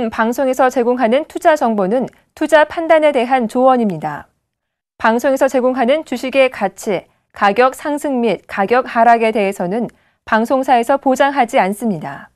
이번 방송에서 제공하는 투자 정보는 투자 판단에 대한 조언입니다. 방송에서 제공하는 주식의 가치, 가격 상승 및 가격 하락에 대해서는 방송사에서 보장하지 않습니다.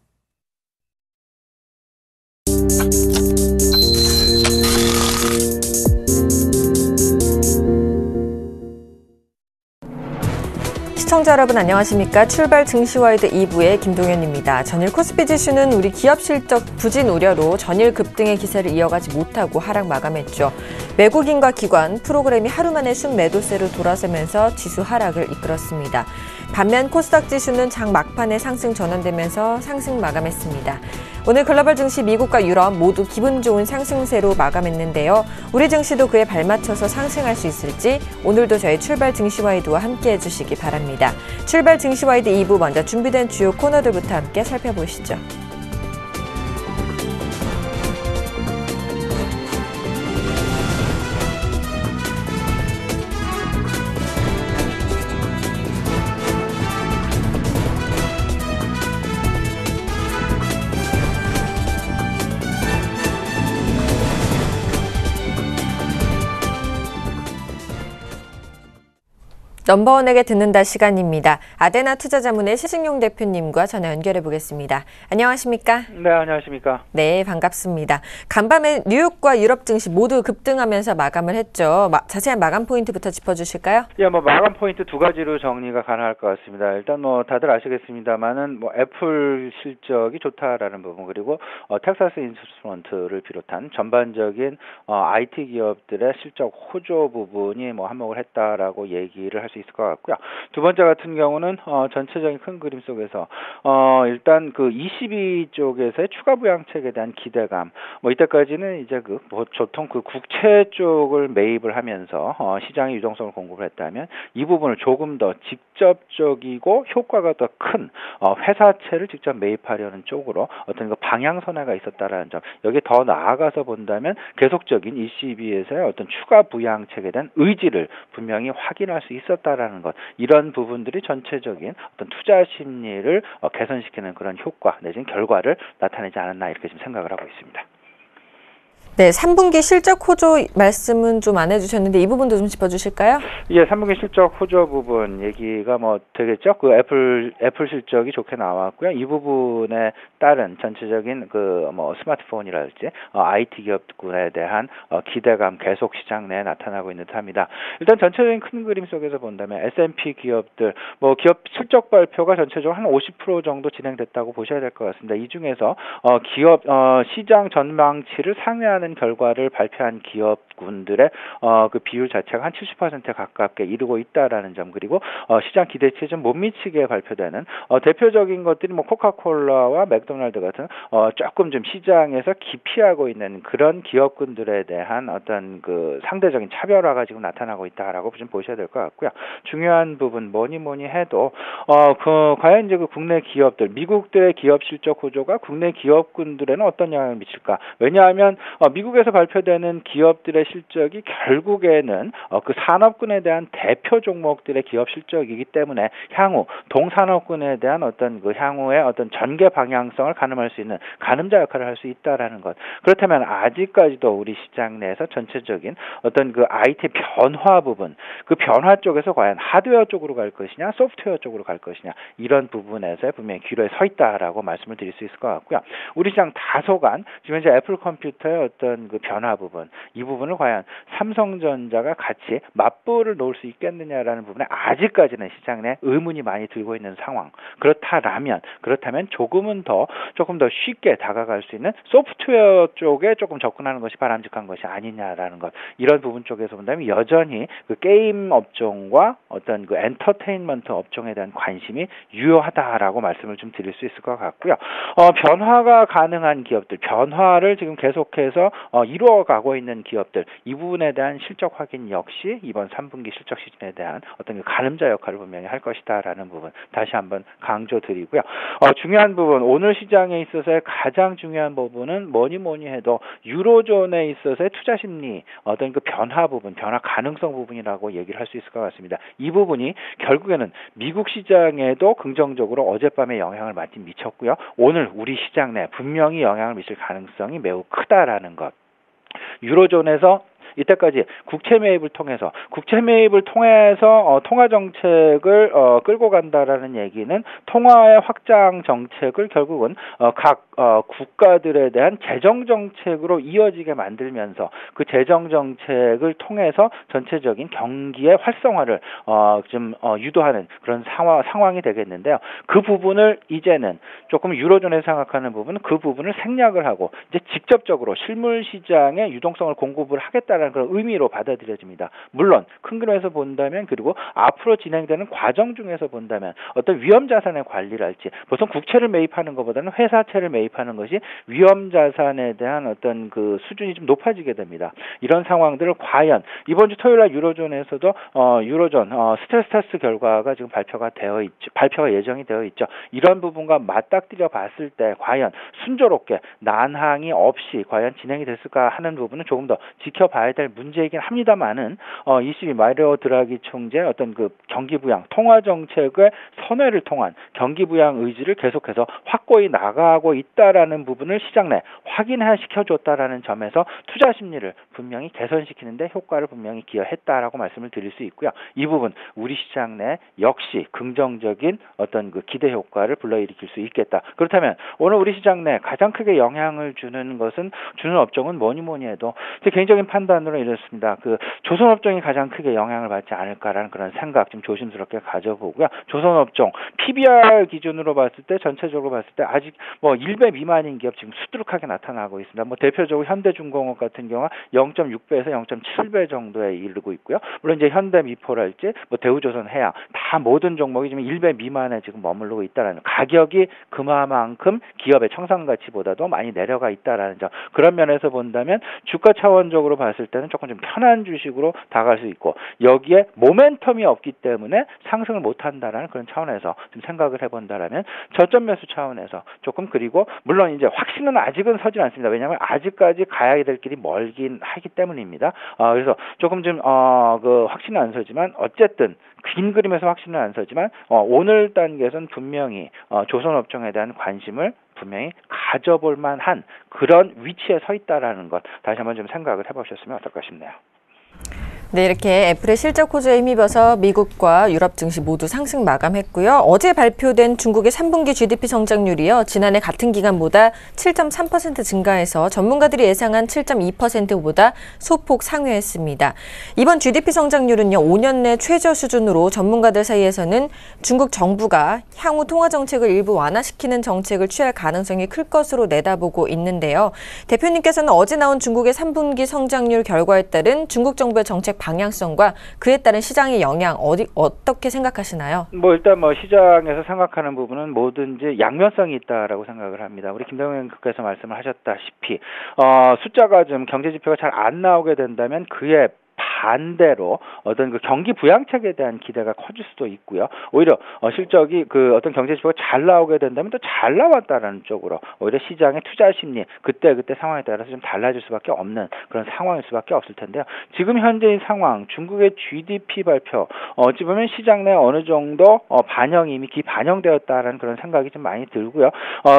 시청자 여러분 안녕하십니까? 출발 증시와이드 2부의 김동현입니다. 전일 코스피 지수는 우리 기업 실적 부진 우려로 전일 급등의 기세를 이어가지 못하고 하락 마감했죠. 외국인과 기관, 프로그램이 하루 만에 순매도세를 돌아서면서 지수 하락을 이끌었습니다. 반면 코스닥 지수는 장 막판에 상승 전환되면서 상승 마감했습니다. 오늘 글로벌 증시 미국과 유럽 모두 기분 좋은 상승세로 마감했는데요. 우리 증시도 그에 발맞춰서 상승할 수 있을지 오늘도 저희 출발 증시와이드와 함께해 주시기 바랍니다. 출발 증시와이드 2부 먼저 준비된 주요 코너들부터 함께 살펴보시죠. 넘버원에게 듣는다 시간입니다. 아데나 투자자문의 시승용 대표님과 전화 연결해 보겠습니다. 안녕하십니까? 네, 안녕하십니까? 네, 반갑습니다. 간밤에 뉴욕과 유럽 증시 모두 급등하면서 마감을 했죠. 자세한 마감 포인트부터 짚어주실까요? 예, 마감 포인트 두 가지로 정리가 가능할 것 같습니다. 일단 다들 아시겠습니다만은 애플 실적이 좋다라는 부분, 그리고 텍사스 인스트루먼트를 비롯한 전반적인 IT 기업들의 실적 호조 부분이 한몫을 했다라고 얘기를 할 수 있을 것 같고요. 두 번째 같은 경우는 전체적인 큰 그림 속에서 일단 그 ECB 쪽에서의 추가 부양책에 대한 기대감, 이때까지는 이제 보통 국채 쪽을 매입을 하면서 시장의 유동성을 공급을 했다면 이 부분을 조금 더 직접적이고 효과가 더 큰 회사채를 직접 매입하려는 쪽으로 어떤 방향선회가 있었다라는 점, 여기 더 나아가서 본다면 계속적인 ECB에서의 어떤 추가 부양책에 대한 의지를 분명히 확인할 수 있었다라는 것, 이런 부분들이 전체적인 어떤 투자 심리를 개선시키는 그런 효과 내지는 결과를 나타내지 않았나, 이렇게 지금 생각을 하고 있습니다. 네, 3분기 실적 호조 말씀은 좀 안 해주셨는데 이 부분도 좀 짚어주실까요? 예, 3분기 실적 호조 부분 얘기가 되겠죠. 애플 실적이 좋게 나왔고요. 이 부분에 따른 전체적인 스마트폰이랄지 IT 기업군에 대한 기대감 계속 시장 내에 나타나고 있는 듯합니다. 일단 전체적인 큰 그림 속에서 본다면 S&P 기업들 기업 실적 발표가 전체적으로 한 50% 정도 진행됐다고 보셔야 될 것 같습니다. 이 중에서 기업 시장 전망치를 상회하는 결과를 발표한 기업군들의 그 비율 자체가 한 70%에 가깝게 이르고 있다라는 점, 그리고 시장 기대치에 좀 못 미치게 발표되는 대표적인 것들이 코카콜라와 맥도날드 같은 조금 좀 시장에서 기피하고 있는 그런 기업군들에 대한 어떤 상대적인 차별화가 지금 나타나고 있다라고 좀 보셔야 될 것 같고요. 중요한 부분 뭐니 해도 과연 이제 국내 기업들, 미국들의 기업 실적 호조가 국내 기업군들에는 어떤 영향을 미칠까? 왜냐하면 미국에서 발표되는 기업들의 실적이 결국에는 그 산업군에 대한 대표 종목들의 기업 실적이기 때문에 향후 동산업군에 대한 어떤 향후의 어떤 전개 방향성을 가늠할 수 있는 가늠자 역할을 할 수 있다라는 것. 그렇다면 아직까지도 우리 시장 내에서 전체적인 어떤 IT 변화 부분, 그 변화 쪽에서 과연 하드웨어 쪽으로 갈 것이냐, 소프트웨어 쪽으로 갈 것이냐, 이런 부분에서 분명히 기로에 서 있다라고 말씀을 드릴 수 있을 것 같고요. 우리 시장 다소간 지금 이제 애플 컴퓨터의 어떤 변화 부분, 이 부분을 과연 삼성전자가 같이 맞불을 놓을 수 있겠느냐라는 부분에 아직까지는 시장 내 의문이 많이 들고 있는 상황. 그렇다면 조금 더 쉽게 다가갈 수 있는 소프트웨어 쪽에 조금 접근하는 것이 바람직한 것이 아니냐라는 것, 이런 부분 쪽에서 본다면 여전히 게임 업종과 어떤 엔터테인먼트 업종에 대한 관심이 유효하다라고 말씀을 좀 드릴 수 있을 것 같고요. 변화가 가능한 기업들, 변화를 지금 계속해서 이루어가고 있는 기업들, 이 부분에 대한 실적 확인 역시 이번 3분기 실적 시즌에 대한 어떤 가늠자 역할을 분명히 할 것이다라는 부분 다시 한번 강조드리고요. 중요한 부분, 오늘 시장에 있어서의 가장 중요한 부분은 뭐니 해도 유로존에 있어서의 투자 심리 어떤 그 변화 부분, 변화 가능성 부분이라고 얘기를 할 수 있을 것 같습니다. 이 부분이 결국에는 미국 시장에도 긍정적으로 어젯밤에 영향을 많이 미쳤고요. 오늘 우리 시장 내 분명히 영향을 미칠 가능성이 매우 크다라는 것. 유로존에서 이때까지 국채 매입을 통해서 통화 정책을 끌고 간다라는 얘기는 통화의 확장 정책을 결국은 각 국가들에 대한 재정 정책으로 이어지게 만들면서 그 재정 정책을 통해서 전체적인 경기의 활성화를 좀 유도하는 그런 상황이 되겠는데요. 그 부분을 이제는 조금 유로존에서 생각하는 부분은 그 부분을 생략을 하고 이제 직접적으로 실물 시장에 유동성을 공급을 하겠다는 그런 의미로 받아들여집니다. 물론 큰 그림에서 본다면 그리고 앞으로 진행되는 과정 중에서 본다면 어떤 위험 자산의 관리를 할지 보통 국채를 매입하는 것보다는 회사채를 매입하는 것이 위험 자산에 대한 어떤 그 수준이 좀 높아지게 됩니다. 이런 상황들을 과연 이번 주 토요일 날 유로존에서도 유로존 스트레스 테스트 결과가 지금 발표가 예정이 되어 있죠. 이런 부분과 맞닥뜨려 봤을 때 과연 순조롭게 난항이 없이 과연 진행이 됐을까 하는 부분은 조금 더 지켜봐야 될 문제이긴 합니다만은 22 마리오 드라기 총재 어떤 그 경기 부양 통화 정책의 선회를 통한 경기 부양 의지를 계속해서 확고히 나가고 있다라는 부분을 시장 내 확인시켜 줬다라는 점에서 투자 심리를 분명히 개선시키는데 효과를 분명히 기여했다라고 말씀을 드릴 수 있고요. 이 부분 우리 시장 내 역시 긍정적인 어떤 그 기대 효과를 불러일으킬 수 있겠다. 그렇다면 오늘 우리 시장 내 가장 크게 영향을 주는 업종은 뭐니 해도 제 개인적인 판단으로 이렇습니다. 그 조선업종이 가장 크게 영향을 받지 않을까라는 그런 생각 좀 조심스럽게 가져보고요. 조선업종 PBR 기준으로 봤을 때 전체적으로 봤을 때 아직 1배 미만인 기업 지금 수두룩하게 나타나고 있습니다. 대표적으로 현대중공업 같은 경우가 0.6배에서 0.7배 정도에 이르고 있고요. 물론 이제 현대미포랄지 대우조선해양 다 모든 종목이 지금 1배 미만에 지금 머무르고 있다라는 가격이 그만큼 기업의 청산 가치보다도 많이 내려가 있다라는 점. 그런 면에서 본다면 주가 차원적으로 봤을 때는 조금 좀 편한 주식으로 다가갈 수 있고 여기에 모멘텀이 없기 때문에 상승을 못한다라는 그런 차원에서 좀 생각을 해본다라면 저점 매수 차원에서 조금 그리고 물론 이제 확신은 아직은 서질 않습니다. 왜냐하면 아직까지 가야 될 길이 멀긴 하기 때문입니다. 그래서 조금 좀 그 확신은 안 서지만 어쨌든 긴 그림에서 확신은 안 서지만 오늘 단계에서는 분명히 조선업종에 대한 관심을 분명히 가져볼 만한 그런 위치에 서 있다라는 것 다시 한번 좀 생각을 해보셨으면 어떨까 싶네요. 네, 이렇게 애플의 실적 호조에 힘입어서 미국과 유럽 증시 모두 상승 마감했고요. 어제 발표된 중국의 3분기 GDP 성장률이요. 지난해 같은 기간보다 7.3% 증가해서 전문가들이 예상한 7.2%보다 소폭 상회했습니다. 이번 GDP 성장률은요. 5년 내 최저 수준으로 전문가들 사이에서는 중국 정부가 향후 통화 정책을 일부 완화시키는 정책을 취할 가능성이 클 것으로 내다보고 있는데요. 대표님께서는 어제 나온 중국의 3분기 성장률 결과에 따른 중국 정부의 정책 방향성과 그에 따른 시장의 영향 어떻게 생각하시나요? 일단 시장에서 생각하는 부분은 뭐든지 양면성이 있다라고 생각을 합니다. 우리 김동연 국께서 말씀을 하셨다시피 숫자가 좀 경제 지표가 잘 안 나오게 된다면 그에 반대로 어떤 그 경기 부양책에 대한 기대가 커질 수도 있고요. 오히려 실적이 그 어떤 경제 지표가 잘 나오게 된다면 또 잘 나왔다라는 쪽으로 오히려 시장의 투자 심리 그때 상황에 따라서 좀 달라질 수밖에 없는 그런 상황일 수밖에 없을 텐데요. 지금 현재의 상황 중국의 GDP 발표 어찌 보면 시장 내 어느 정도 반영이 이미 기반영되었다라는 그런 생각이 좀 많이 들고요.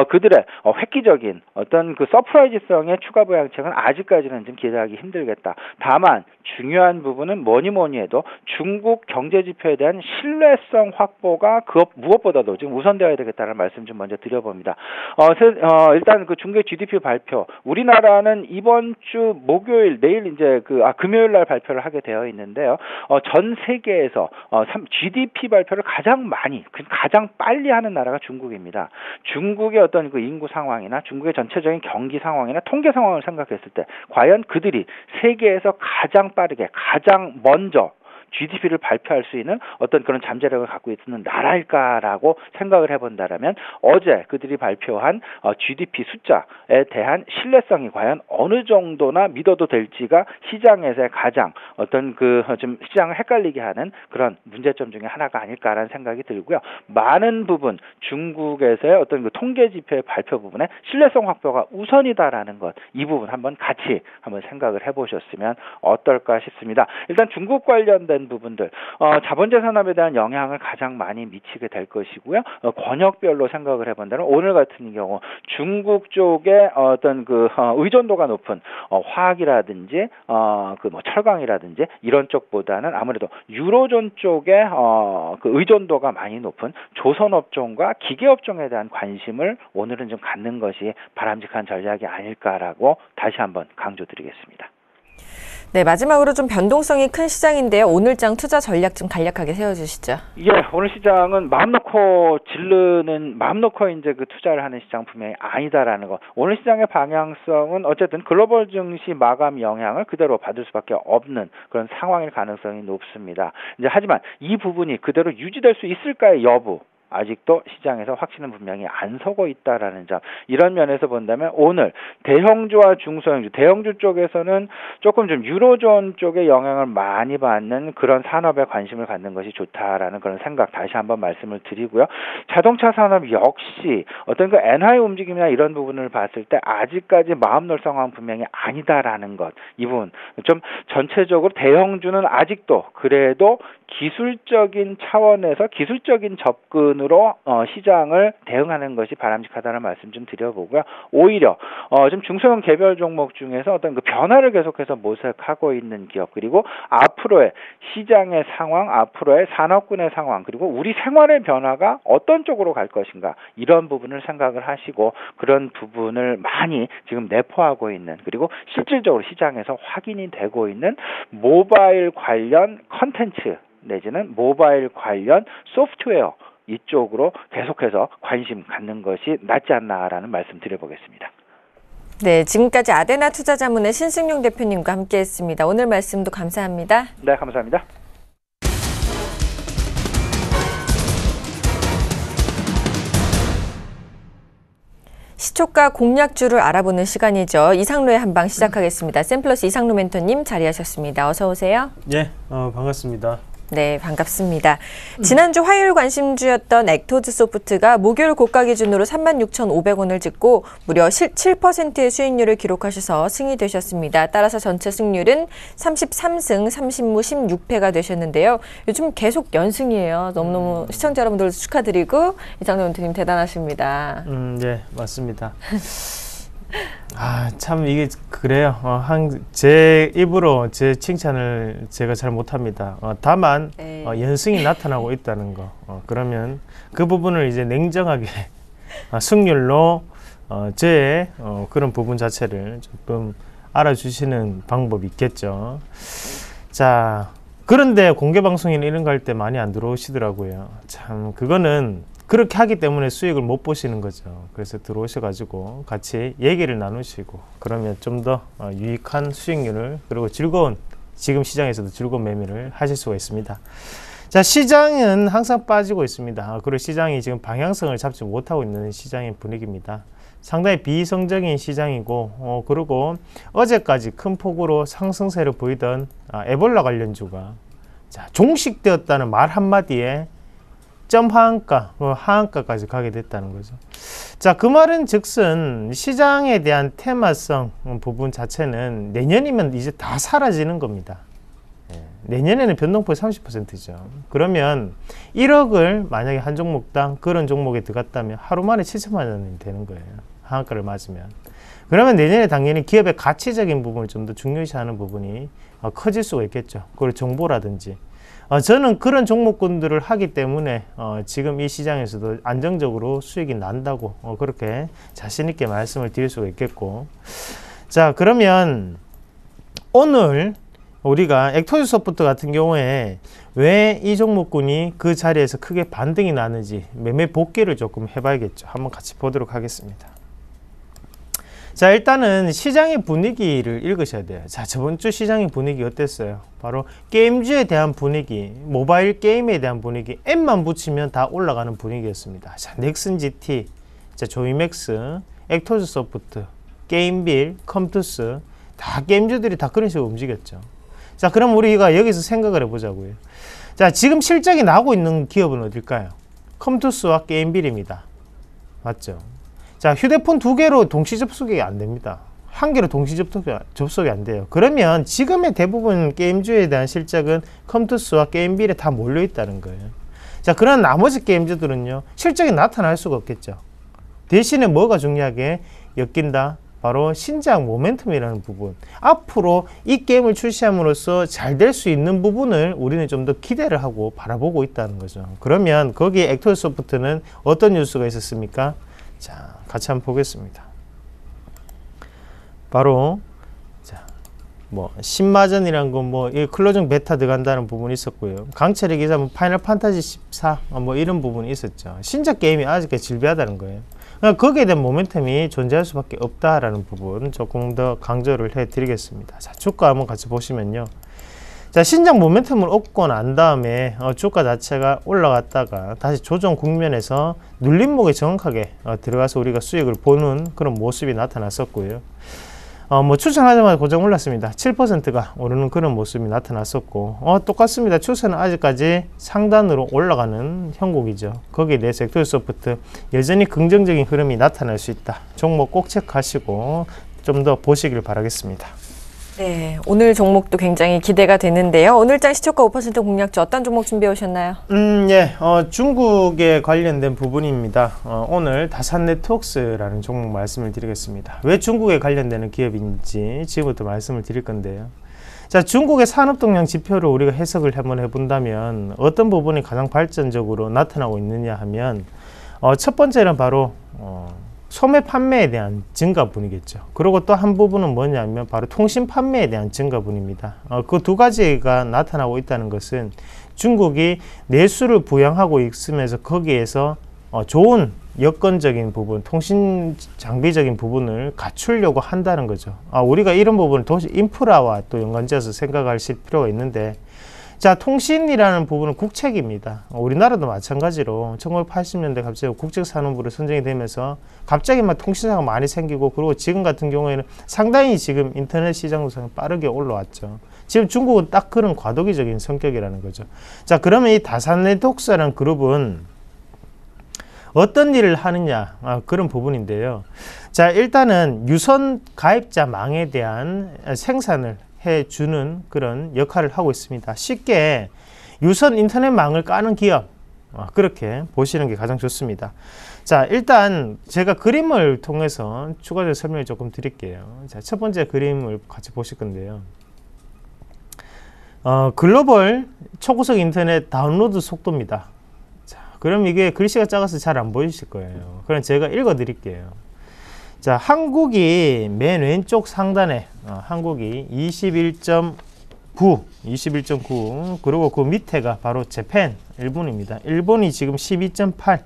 그들의 획기적인 어떤 그 서프라이즈성의 추가 부양책은 아직까지는 좀 기대하기 힘들겠다. 다만 중요한 부분은 뭐니 해도 중국 경제 지표에 대한 신뢰성 확보가 무엇보다도 지금 우선되어야 되겠다는 말씀 좀 먼저 드려봅니다. 일단 그 중국의 GDP 발표, 우리나라는 이번 주 목요일 내일 이제 금요일 날 발표를 하게 되어 있는데요. 전 세계에서 GDP 발표를 가장 빨리 하는 나라가 중국입니다. 중국의 어떤 그 인구 상황이나 중국의 전체적인 경기 상황이나 통계 상황을 생각했을 때 과연 그들이 세계에서 가장 빠르게 가장 먼저 GDP를 발표할 수 있는 어떤 그런 잠재력을 갖고 있는 나라일까라고 생각을 해본다라면 어제 그들이 발표한 GDP 숫자에 대한 신뢰성이 과연 어느 정도나 믿어도 될지가 시장에서의 가장 어떤 좀 시장을 헷갈리게 하는 그런 문제점 중에 하나가 아닐까라는 생각이 들고요. 많은 부분 중국에서의 어떤 그 통계 지표의 발표 부분에 신뢰성 확보가 우선이다라는 것, 이 부분 한번 같이 한번 생각을 해보셨으면 어떨까 싶습니다. 일단 중국 관련된 부분들, 자본재 산업에 대한 영향을 가장 많이 미치게 될 것이고요. 권역별로 생각을 해본다면 오늘 같은 경우 중국 쪽에 어떤 의존도가 높은 화학이라든지 철강이라든지 이런 쪽보다는 아무래도 유로존 쪽에 의존도가 많이 높은 조선업종과 기계업종에 대한 관심을 오늘은 좀 갖는 것이 바람직한 전략이 아닐까라고 다시 한번 강조드리겠습니다. 네, 마지막으로 좀 변동성이 큰 시장인데요. 오늘장 투자 전략 좀 간략하게 세워주시죠. 예, 오늘 시장은 마음 놓고 이제 투자를 하는 시장 분명히 아니다라는 거. 오늘 시장의 방향성은 어쨌든 글로벌 증시 마감 영향을 그대로 받을 수밖에 없는 그런 상황일 가능성이 높습니다. 이제 하지만 이 부분이 그대로 유지될 수 있을까의 여부, 아직도 시장에서 확신은 분명히 안 서고 있다라는 점, 이런 면에서 본다면 오늘 대형주와 중소형주, 대형주 쪽에서는 조금 좀 유로존 쪽에 영향을 많이 받는 그런 산업에 관심을 갖는 것이 좋다라는 그런 생각 다시 한번 말씀을 드리고요. 자동차 산업 역시 어떤 엔화의 움직임이나 이런 부분을 봤을 때 아직까지 마음 놓을 상황은 분명히 아니다라는 것, 이 부분 좀 전체적으로 대형주는 아직도 그래도 기술적인 차원에서 기술적인 접근으로 시장을 대응하는 것이 바람직하다는 말씀 좀 드려보고요. 오히려 좀 중소형 개별 종목 중에서 어떤 변화를 계속해서 모색하고 있는 기업, 그리고 앞으로의 시장의 상황, 앞으로의 산업군의 상황, 그리고 우리 생활의 변화가 어떤 쪽으로 갈 것인가, 이런 부분을 생각을 하시고 그런 부분을 많이 지금 내포하고 있는, 그리고 실질적으로 시장에서 확인이 되고 있는 모바일 관련 컨텐츠 내지는 모바일 관련 소프트웨어, 이쪽으로 계속해서 관심 갖는 것이 낫지 않나라는 말씀 드려보겠습니다. 네, 지금까지 아데나 투자자문의 신승용 대표님과 함께했습니다. 오늘 말씀도 감사합니다. 네, 감사합니다. 시초가 공략주를 알아보는 시간이죠. 이상로의 한방 시작하겠습니다. 샘플러스 이상로 멘토님 자리하셨습니다. 어서 오세요. 네, 반갑습니다. 네, 반갑습니다. 지난주 화요일 관심주였던 액토즈 소프트가 목요일 고가 기준으로 36,500원을 찍고 무려 7%의 수익률을 기록하셔서 승이 되셨습니다. 따라서 전체 승률은 33승 30무 16패가 되셨는데요. 요즘 계속 연승이에요. 너무너무 시청자 여러분들 축하드리고 이상로 멘토님 대단하십니다. 네, 맞습니다. 참 이게 그래요. 제 입으로 제 칭찬을 제가 잘 못합니다. 다만 연승이 나타나고 있다는 거. 그러면 그 부분을 이제 냉정하게 승률로 제 그런 부분 자체를 조금 알아주시는 방법이 있겠죠. 자, 그런데 공개 방송이나 이런 거 할 때 많이 안 들어오시더라고요. 참 그거는 그렇게 하기 때문에 수익을 못 보시는 거죠. 그래서 들어오셔가지고 같이 얘기를 나누시고 그러면 좀 더 유익한 수익률을, 그리고 즐거운, 지금 시장에서도 즐거운 매매를 하실 수가 있습니다. 자, 시장은 항상 빠지고 있습니다. 그리고 시장이 지금 방향성을 잡지 못하고 있는 시장의 분위기입니다. 상당히 비이성적인 시장이고 그리고 어제까지 큰 폭으로 상승세를 보이던 에볼라 관련주가 종식되었다는 말 한마디에 점 하한가, 하한가까지 가게 됐다는 거죠. 자, 그 말은 즉슨 시장에 대한 테마성 부분 자체는 내년이면 이제 다 사라지는 겁니다. 내년에는 변동폭이 30%죠. 그러면 1억을 만약에 한 종목당 그런 종목에 들어갔다면 하루 만에 7천만 원이 되는 거예요. 하한가를 맞으면. 그러면 내년에 당연히 기업의 가치적인 부분을 좀 더 중요시하는 부분이 커질 수가 있겠죠. 그리고 정보라든지. 저는 그런 종목군들을 하기 때문에 지금 이 시장에서도 안정적으로 수익이 난다고 그렇게 자신 있게 말씀을 드릴 수가 있겠고, 자, 그러면 오늘 우리가 액토즈 소프트 같은 경우에 왜 이 종목군이 그 자리에서 크게 반등이 나는지 매매 복귀를 조금 해봐야겠죠. 한번 같이 보도록 하겠습니다. 자, 일단은 시장의 분위기를 읽으셔야 돼요. 자, 저번 주 시장의 분위기 어땠어요? 바로 게임주에 대한 분위기, 모바일 게임에 대한 분위기, M만 붙이면 다 올라가는 분위기였습니다. 자, 넥슨 GT, 자, 조이맥스, 액토즈 소프트, 게임빌, 컴투스, 다 게임주들이 다 그런 식으로 움직였죠. 자, 그럼 우리가 여기서 생각을 해보자고요. 자, 지금 실적이 나오고 있는 기업은 어딜까요? 컴투스와 게임빌입니다. 맞죠? 자, 휴대폰 2개로 동시 접속이 안 됩니다. 1개로 동시 접속이 안 돼요. 그러면 지금의 대부분 게임주에 대한 실적은 컴투스와 게임빌에 다 몰려 있다는 거예요. 자, 그런 나머지 게임주들은요, 실적이 나타날 수가 없겠죠. 대신에 뭐가 중요하게 엮인다? 바로 신작 모멘텀이라는 부분. 앞으로 이 게임을 출시함으로써 잘 될 수 있는 부분을 우리는 좀 더 기대를 하고 바라보고 있다는 거죠. 그러면 거기에 액토즈 소프트는 어떤 뉴스가 있었습니까? 자, 같이 한번 보겠습니다. 바로 자, 뭐 신마전이란 거 뭐 클로징 베타 들어간다는 부분이 있었고요. 강철의 기사 뭐 파이널 판타지 14 뭐 이런 부분이 있었죠. 신작 게임이 아직까지 질비하다는 거예요. 그러니까 거기에 대한 모멘텀이 존재할 수밖에 없다라는 부분 조금 더 강조를 해드리겠습니다. 자, 주가 한번 같이 보시면요. 자, 신작 모멘텀을 얻고 난 다음에 주가 자체가 올라갔다가 다시 조정 국면에서 눌림목에 정확하게 들어가서 우리가 수익을 보는 그런 모습이 나타났었고요. 뭐 추천하자마자 고정 올랐습니다. 7%가 오르는 그런 모습이 나타났었고, 똑같습니다. 추세는 아직까지 상단으로 올라가는 형국이죠. 거기에 대해서 액토즈 소프트 여전히 긍정적인 흐름이 나타날 수 있다. 종목 꼭 체크하시고 좀 더 보시길 바라겠습니다. 네, 오늘 종목도 굉장히 기대가 되는데요. 오늘장 시초가 5% 공략주 어떤 종목 준비해 오셨나요? 예, 중국에 관련된 부분입니다. 오늘 다산네트웍스라는 종목 말씀을 드리겠습니다. 왜 중국에 관련되는 기업인지 지금부터 말씀을 드릴 건데요. 자, 중국의 산업동향 지표를 우리가 해석을 한번 해본다면 어떤 부분이 가장 발전적으로 나타나고 있느냐 하면 첫 번째는 바로 소매 판매에 대한 증가분이겠죠. 그리고 또 한 부분은 뭐냐면 바로 통신 판매에 대한 증가분입니다. 그 두 가지가 나타나고 있다는 것은 중국이 내수를 부양하고 있으면서 거기에서 좋은 여건적인 부분, 통신 장비적인 부분을 갖추려고 한다는 거죠. 우리가 이런 부분을 도시 인프라와 또 연관지어서 생각하실 필요가 있는데, 자, 통신이라는 부분은 국책입니다. 우리나라도 마찬가지로 1980년대 갑자기 국책산업부로 선정이 되면서 갑자기 막 통신사가 많이 생기고, 그리고 지금 같은 경우에는 상당히 지금 인터넷 시장도 빠르게 올라왔죠. 지금 중국은 딱 그런 과도기적인 성격이라는 거죠. 자, 그러면 이 다산네트웍스라는 그룹은 어떤 일을 하느냐, 그런 부분인데요. 자, 일단은 유선 가입자망에 대한 생산을 해주는 그런 역할을 하고 있습니다. 쉽게 유선 인터넷망을 까는 기업, 그렇게 보시는 게 가장 좋습니다. 자, 일단 제가 그림을 통해서 추가적인 설명을 조금 드릴게요. 자, 첫 번째 그림을 같이 보실 건데요. 글로벌 초고속 인터넷 다운로드 속도입니다. 자, 그럼 이게 글씨가 작아서 잘 안 보이실 거예요. 그럼 제가 읽어 드릴게요. 자, 한국이 맨 왼쪽 상단에 한국이 21.9 그리고 그 밑에가 바로 재팬 일본입니다. 일본이 지금 12.8.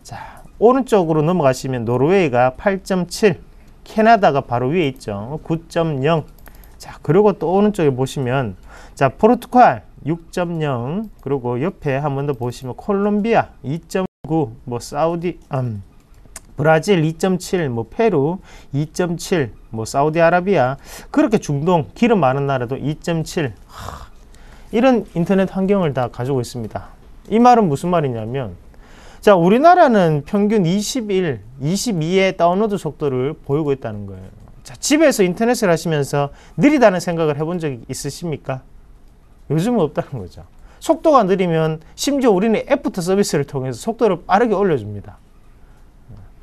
자, 오른쪽으로 넘어가시면 노르웨이가 8.7, 캐나다가 바로 위에 있죠. 9.0. 자, 그리고 또 오른쪽에 보시면 자, 포르투갈 6.0, 그리고 옆에 한 번 더 보시면 콜롬비아 2.9, 뭐 사우디 브라질 2.7, 뭐 페루 2.7, 뭐 사우디아라비아, 그렇게 중동 기름 많은 나라도 2.7. 이런 인터넷 환경을 다 가지고 있습니다. 이 말은 무슨 말이냐면, 자, 우리나라는 평균 21, 22의 다운로드 속도를 보이고 있다는 거예요. 자, 집에서 인터넷을 하시면서 느리다는 생각을 해본 적이 있으십니까? 요즘은 없다는 거죠. 속도가 느리면 심지어 우리는 애프터 서비스를 통해서 속도를 빠르게 올려줍니다.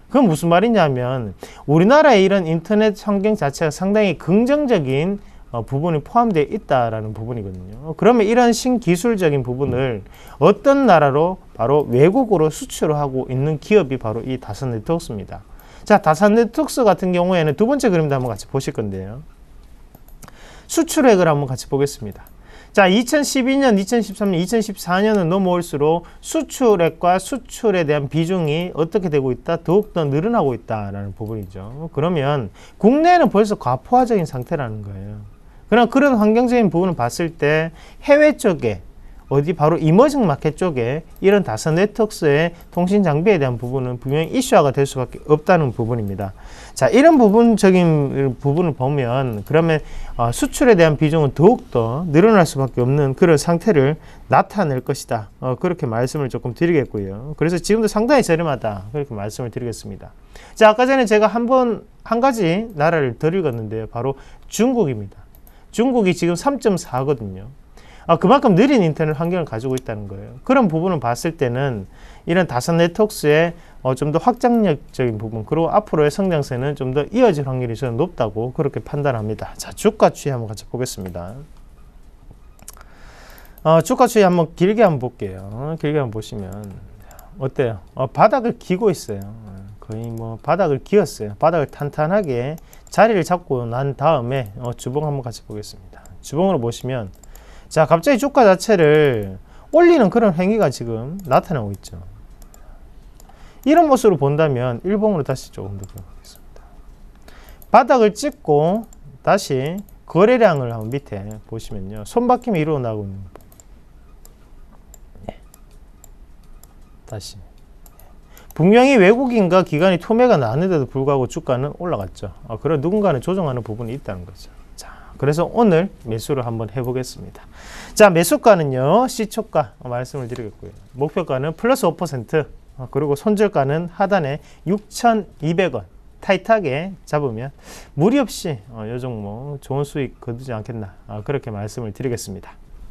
그건 무슨 말이냐면 우리나라의 이런 인터넷 환경 자체가 상당히 긍정적인 부분이 포함되어 있다라는 부분이거든요. 그러면 이런 신기술적인 부분을 어떤 나라로 바로 외국으로 수출을 하고 있는 기업이 바로 이 다산네트웍스입니다. 자, 다산네트웍스 같은 경우에는 두 번째 그림도 한번 같이 보실 건데요. 수출액을 한번 같이 보겠습니다. 자, 2012년, 2013년, 2014년은 넘어올수록 수출액과 수출에 대한 비중이 어떻게 되고 있다? 더욱더 늘어나고 있다라는 부분이죠. 그러면 국내는 벌써 과포화적인 상태라는 거예요. 그러나 그런 환경적인 부분을 봤을 때 해외 쪽에 어디 바로 이머징 마켓 쪽에 이런 다선 네트워크의 통신 장비에 대한 부분은 분명히 이슈화가 될 수밖에 없다는 부분입니다. 자, 이런 부분적인 부분을 보면 그러면 수출에 대한 비중은 더욱더 늘어날 수밖에 없는 그런 상태를 나타낼 것이다. 그렇게 말씀을 조금 드리겠고요. 그래서 지금도 상당히 저렴하다. 그렇게 말씀을 드리겠습니다. 자, 아까 전에 제가 한 가지 나라를 더 읽었는데요. 바로 중국입니다. 중국이 지금 3.4거든요. 그만큼 느린 인터넷 환경을 가지고 있다는 거예요. 그런 부분을 봤을 때는 이런 다선 네트워크의 좀 더 확장력적인 부분, 그리고 앞으로의 성장세는 좀 더 이어질 확률이 저는 높다고 그렇게 판단합니다. 자, 주가 추이 한번 같이 보겠습니다. 주가 추이 한번 길게 한번 볼게요. 길게 한번 보시면 어때요? 바닥을 기고 있어요. 거의 뭐 바닥을 기었어요. 바닥을 탄탄하게 자리를 잡고 난 다음에 주봉 한번 같이 보겠습니다. 주봉으로 보시면 자, 갑자기 주가 자체를 올리는 그런 행위가 지금 나타나고 있죠. 이런 모습으로 본다면 일봉으로 다시 조금 더 보겠습니다. 바닥을 찍고 다시 거래량을 한번 밑에 보시면요. 손바뀜이 일어나고 있는 거. 네. 다시. 분명히 외국인과 기관이 투매가 나는데도 불구하고 주가는 올라갔죠. 그런 누군가는 조정하는 부분이 있다는 거죠. 자, 그래서 오늘 매수를 한번 해보겠습니다. 자, 매수가는요, 시초가 말씀을 드리겠고요. 목표가는 플러스 5%, 그리고 손절가는 하단에 6,200원. 타이트하게 잡으면 무리 없이 요 종목 좋은 수익 거두지 않겠나. 그렇게 말씀을 드리겠습니다.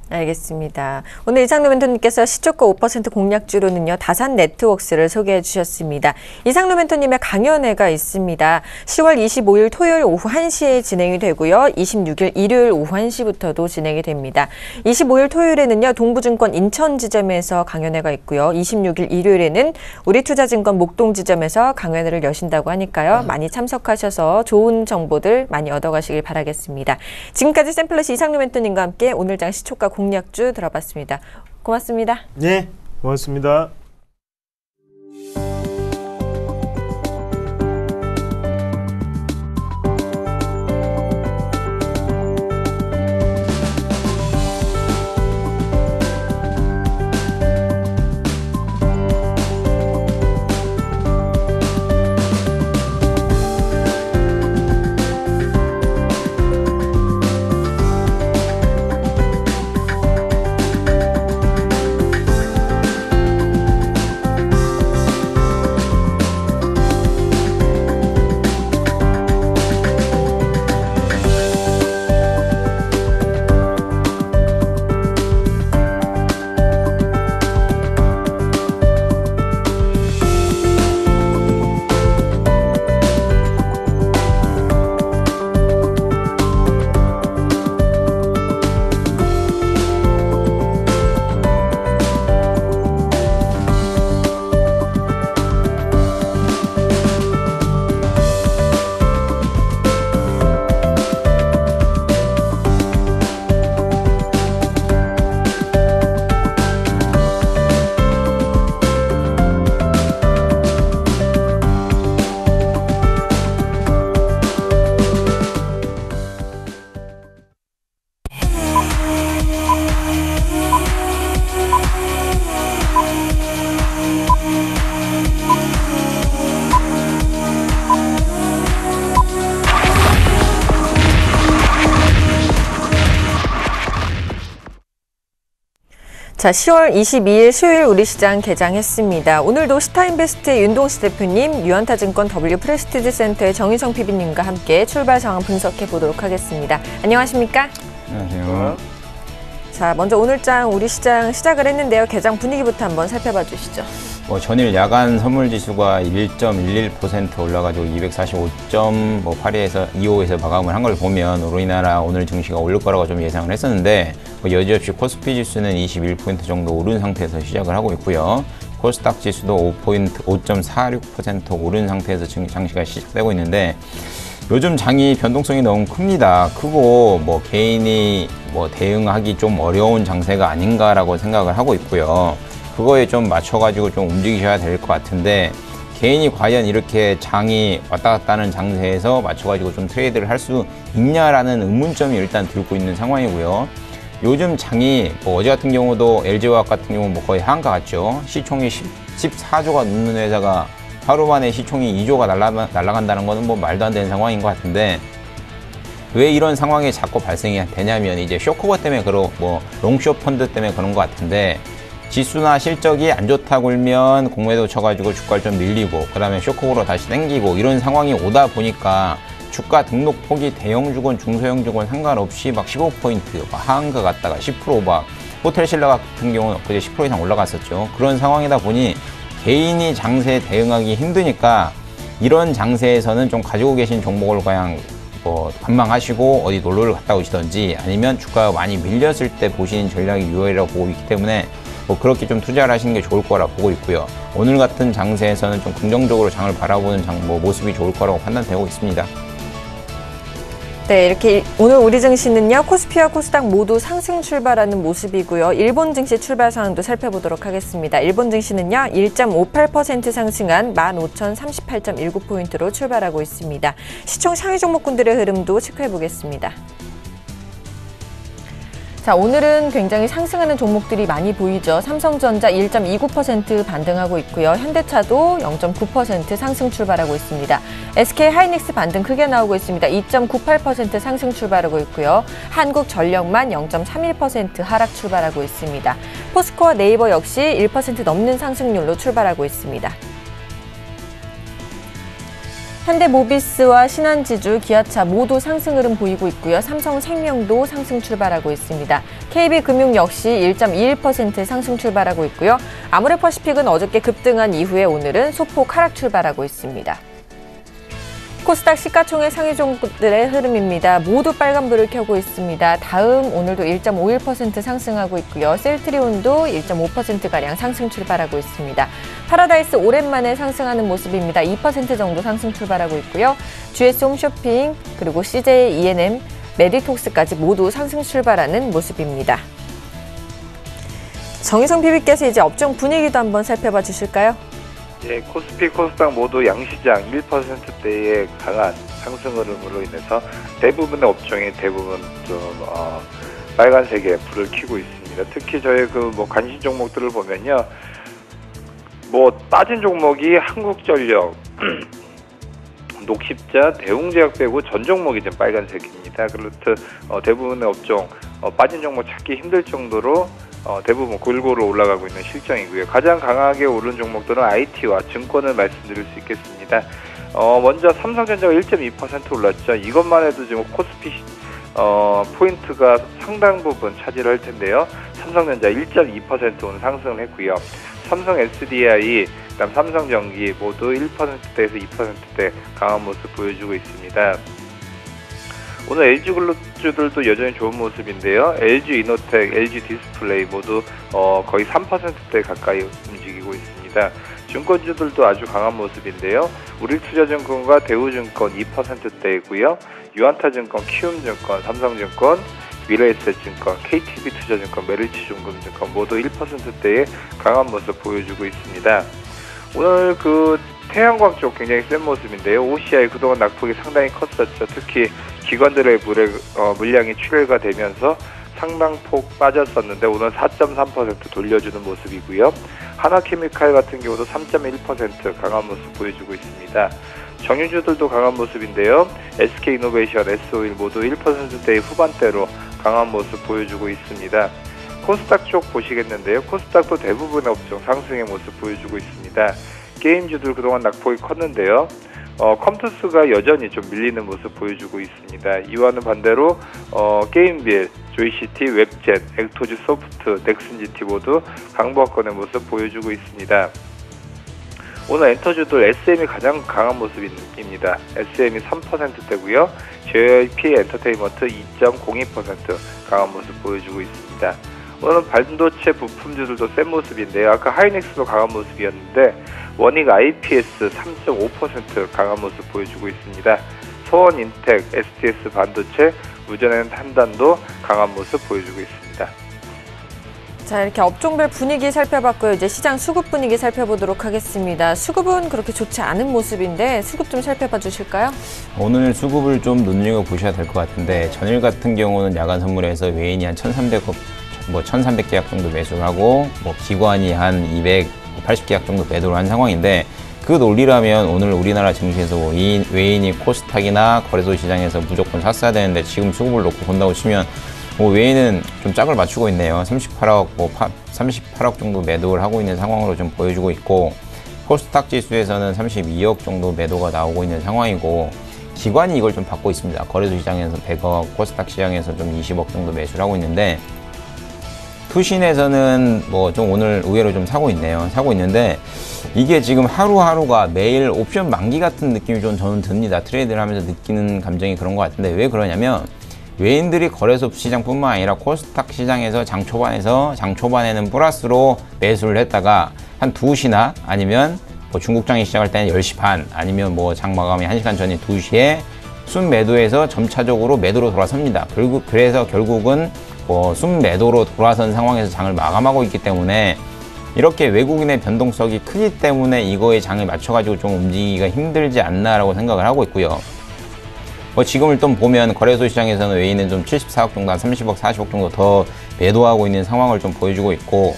알겠습니다. 오늘 이상로 멘토님께서 시초가 5% 공략주로는요, 다산 네트워크스를 소개해 주셨습니다. 이상로 멘토님의 강연회가 있습니다. 10월 25일 토요일 오후 1시에 진행이 되고요. 26일 일요일 오후 1시부터도 진행이 됩니다. 25일 토요일에는요, 동부증권 인천 지점에서 강연회가 있고요. 26일 일요일에는 우리투자증권 목동 지점에서 강연회를 여신다고 하니까요. 많이 참석하셔서 좋은 정보들 많이 얻어가시길 바라겠습니다. 지금까지 샘플러시 이상로 멘토님과 함께 오늘장 시초가 공략주 들어봤습니다. 고맙습니다. 네, 고맙습니다. 자, 10월 22일 수요일 우리 시장 개장했습니다. 오늘도 스타인베스트의 윤동수 대표님, 유한타증권 W프레스티지센터의 정희성 PB님과 함께 출발 상황 분석해 보도록 하겠습니다. 안녕하십니까? 안녕하세요. 자, 먼저 오늘장 우리 시장 시작을 했는데요. 개장 분위기부터 한번 살펴봐 주시죠. 전일 야간 선물 지수가 1.11% 올라가지고 245.82에서 25에서 마감을 한 걸 보면 우리나라 오늘 증시가 오를 거라고 좀 예상을 했었는데 여지없이 코스피 지수는 21% 정도 오른 상태에서 시작을 하고 있고요. 코스닥 지수도 5.46% 오른 상태에서 장시가 시작되고 있는데 요즘 장이 변동성이 너무 큽니다. 크고 뭐 개인이 뭐 대응하기 좀 어려운 장세가 아닌가라고 생각을 하고 있고요. 그거에 좀 맞춰가지고 좀 움직이셔야 될 것 같은데, 개인이 과연 이렇게 장이 왔다 갔다 하는 장세에서 맞춰가지고 좀 트레이드를 할 수 있냐라는 의문점이 일단 들고 있는 상황이고요. 요즘 장이 뭐 어제 같은 경우도 LG화학 같은 경우 뭐 거의 하한가 같죠. 시총이 14조가 넘는 회사가 하루 만에 시총이 2조가 날아간다는 거는 뭐 말도 안 되는 상황인 것 같은데, 왜 이런 상황이 자꾸 발생이 되냐면 이제 쇼커버 때문에 뭐 롱숏 펀드 때문에 그런 것 같은데, 지수나 실적이 안 좋다고 울면 공매도 쳐가지고 주가를 좀 밀리고, 그 다음에 쇼커버로 다시 땡기고, 이런 상황이 오다 보니까 주가 등록폭이 대형주건 중소형주건 상관없이 막 15포인트 하한가 갔다가 10% 막 호텔신라 같은 경우는 그제 10% 이상 올라갔었죠. 그런 상황이다 보니 개인이 장세에 대응하기 힘드니까, 이런 장세에서는 좀 가지고 계신 종목을 그냥 뭐 관망하시고 어디 놀러를 갔다 오시던지, 아니면 주가가 많이 밀렸을 때 보시는 전략이 유효하라고 보고 있기 때문에 뭐 그렇게 좀 투자를 하시는 게 좋을 거라 보고 있고요. 오늘 같은 장세에서는 좀 긍정적으로 장을 바라보는 모습이 좋을 거라고 판단되고 있습니다. 네, 이렇게 오늘 우리 증시는요, 코스피와 코스닥 모두 상승 출발하는 모습이고요. 일본 증시 출발 상황도 살펴보도록 하겠습니다. 일본 증시는요, 1.58% 상승한 15,038.19포인트로 출발하고 있습니다. 시총 상위 종목군들의 흐름도 체크해 보겠습니다. 자, 오늘은 굉장히 상승하는 종목들이 많이 보이죠. 삼성전자 1.29% 반등하고 있고요. 현대차도 0.9% 상승 출발하고 있습니다. SK하이닉스 반등 크게 나오고 있습니다. 2.98% 상승 출발하고 있고요. 한국전력만 0.31% 하락 출발하고 있습니다. 포스코와 네이버 역시 1% 넘는 상승률로 출발하고 있습니다. 현대모비스와 신한지주, 기아차 모두 상승 흐름 보이고 있고요. 삼성생명도 상승 출발하고 있습니다. KB금융 역시 1.21% 상승 출발하고 있고요. 아모레퍼시픽은 어저께 급등한 이후에 오늘은 소폭 하락 출발하고 있습니다. 코스닥 시가총액 상위 종목들의 흐름입니다. 모두 빨간불을 켜고 있습니다. 다음 오늘도 1.51% 상승하고 있고요. 셀트리온도 1.5%가량 상승 출발하고 있습니다. 파라다이스 오랜만에 상승하는 모습입니다. 2% 정도 상승 출발하고 있고요. GS 홈쇼핑, 그리고 CJ E&M, 메디톡스까지 모두 상승 출발하는 모습입니다. 정희성 PB께서 이제 업종 분위기도 한번 살펴봐 주실까요? 예, 코스피, 코스닥 모두 양시장 1%대의 강한 상승 흐름으로 인해서 대부분의 업종이 대부분 좀 빨간색에 불을 켜고 있습니다. 특히 저희 뭐 관심 종목들을 보면요, 뭐 빠진 종목이 한국전력, 녹십자, 대웅제약 빼고 전 종목이 좀 빨간색입니다. 그렇듯 대부분의 업종 빠진 종목 찾기 힘들 정도로 대부분 골고루 올라가고 있는 실정이고요. 가장 강하게 오른 종목들은 IT와 증권을 말씀드릴 수 있겠습니다. 먼저 삼성전자가 1.2% 올랐죠. 이것만 해도 지금 코스피 포인트가 상당 부분 차지를 할 텐데요. 삼성전자 1.2% 오늘 상승을 했고요. 삼성 SDI, 그다음 삼성전기 모두 1%대에서 2%대 강한 모습 보여주고 있습니다. 오늘 LG글루주들도 여전히 좋은 모습인데요. LG이노텍, LG디스플레이 모두 거의 3%대 가까이 움직이고 있습니다. 증권주들도 아주 강한 모습인데요. 우리투자증권과 대우증권 2%대이고요. 유안타증권, 키움증권, 삼성증권, 미래에셋증권, KTB투자증권, 메리츠중금증권 모두 1%대의 강한 모습 보여주고 있습니다. 오늘 태양광 쪽 굉장히 센 모습인데요. OCI 그동안 낙폭이 상당히 컸었죠. 특히 기관들의 물량이 출혈가 되면서 상당폭 빠졌었는데 오늘 4.3% 돌려주는 모습이고요. 하나케미칼 같은 경우도 3.1% 강한 모습 보여주고 있습니다. 정유주들도 강한 모습인데요. SK이노베이션, S-오일 모두 1%대의 후반대로 강한 모습 보여주고 있습니다. 코스닥 쪽 보시겠는데요. 코스닥도 대부분의 업종 상승의 모습 보여주고 있습니다. 게임주들 그동안 낙폭이 컸는데요. 컴투스가 여전히 좀 밀리는 모습 보여주고 있습니다. 이와는 반대로 게임빌, 조이시티, 웹젠, 액토즈 소프트, 넥슨GT 모두 강보합권의 모습 보여주고 있습니다. 오늘 엔터주들 SM이 가장 강한 모습입니다. SM이 3%대고요. JYP 엔터테인먼트 2.02% 강한 모습 보여주고 있습니다. 오늘 반도체 부품주들도 센 모습인데요. 아까 하이닉스도 강한 모습이었는데 원익 IPS 3.5% 강한 모습 보여주고 있습니다. 소원 인텍, STS 반도체, 우전에는 탄단도 강한 모습 보여주고 있습니다. 자, 이렇게 업종별 분위기 살펴봤고요. 이제 시장 수급 분위기 살펴보도록 하겠습니다. 수급은 그렇게 좋지 않은 모습인데 수급 좀 살펴봐 주실까요? 오늘 수급을 좀 눈여겨보셔야 될 것 같은데 전일 같은 경우는 야간 선물에서 외인이 한 1,300계약 정도 매수를 하고 기관이 한 280계약 정도 매도를 한 상황인데 그 논리라면 오늘 우리나라 증시에서 외인이 코스닥이나 거래소 시장에서 무조건 샀어야 되는데 지금 수급을 놓고 본다고 치면 외인은 좀 짝을 맞추고 있네요. 38억 정도 매도를 하고 있는 상황으로 좀 보여주고 있고 코스닥 지수에서는 32억 정도 매도가 나오고 있는 상황이고 기관이 이걸 좀 받고 있습니다. 거래소 시장에서 100억, 코스닥 시장에서 좀 20억 정도 매수를 하고 있는데 투신에서는 좀 오늘 의외로 좀 사고 있네요. 사고 있는데 이게 지금 하루하루가 매일 옵션 만기 같은 느낌이 좀 저는 듭니다. 트레이드를 하면서 느끼는 감정이 그런 것 같은데 왜 그러냐면 외인들이 거래소 시장뿐만 아니라 코스닥 시장에서 장 초반에는 플러스로 매수를 했다가 한 2시나 아니면 중국장이 시작할 때는 10시 반 아니면 장 마감이 1시간 전인 2시에 순 매도해서 점차적으로 매도로 돌아섭니다. 그래서 결국은 순 매도로 돌아선 상황에서 장을 마감하고 있기 때문에 이렇게 외국인의 변동성이 크기 때문에 이거에 장을 맞춰가지고 좀 움직이기가 힘들지 않나라고 생각을 하고 있고요. 지금을 좀 보면 거래소 시장에서는 외인은 좀 74억 정도, 한 30억, 40억 정도 더 매도하고 있는 상황을 좀 보여주고 있고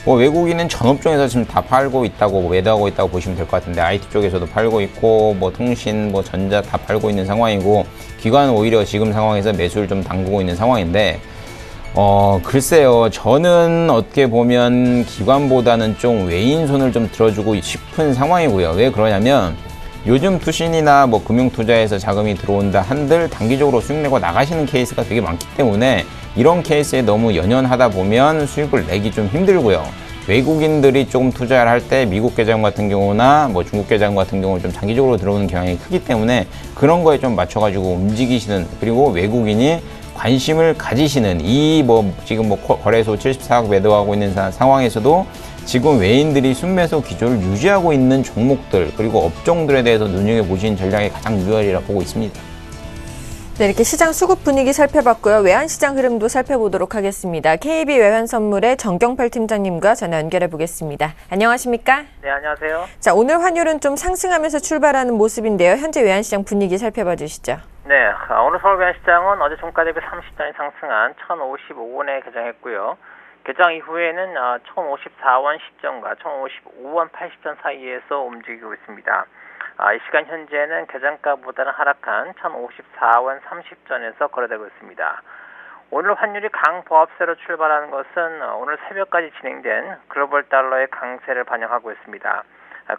외국인은 전업종에서 지금 다 팔고 있다고 매도하고 있다고 보시면 될 것 같은데 IT 쪽에서도 팔고 있고 통신, 전자 다 팔고 있는 상황이고 기관은 오히려 지금 상황에서 매수를 좀 당기고 있는 상황인데 글쎄요. 저는 어떻게 보면 기관보다는 좀 외인 손을 좀 들어주고 싶은 상황이고요. 왜 그러냐면 요즘 투신이나 금융투자에서 자금이 들어온다 한들 단기적으로 수익 내고 나가시는 케이스가 되게 많기 때문에 이런 케이스에 너무 연연하다 보면 수익을 내기 좀 힘들고요. 외국인들이 조금 투자를 할 때 미국 계좌금 같은 경우나 중국 계좌금 같은 경우는 좀 장기적으로 들어오는 경향이 크기 때문에 그런 거에 좀 맞춰가지고 움직이시는 그리고 외국인이 관심을 가지시는 지금 거래소 74억 매도하고 있는 상황에서도 지금 외인들이 순매수 기조를 유지하고 있는 종목들 그리고 업종들에 대해서 눈여겨보시는 전략이 가장 유효하리라 보고 있습니다. 네, 이렇게 시장 수급 분위기 살펴봤고요. 외환시장 흐름도 살펴보도록 하겠습니다. KB 외환선물의 정경팔 팀장님과 전화 연결해 보겠습니다. 안녕하십니까? 네, 안녕하세요. 자, 오늘 환율은 좀 상승하면서 출발하는 모습인데요. 현재 외환시장 분위기 살펴봐 주시죠. 네, 오늘 서울 외환시장은 어제 종가 대비 30단이 상승한 1,055원에 개장했고요. 개장 이후에는 1,054원 10전과 1,055원 80전 사이에서 움직이고 있습니다. 이 시간 현재는 개장가보다는 하락한 1,054원 30전에서 거래되고 있습니다. 오늘 환율이 강보합세로 출발하는 것은 오늘 새벽까지 진행된 글로벌 달러의 강세를 반영하고 있습니다.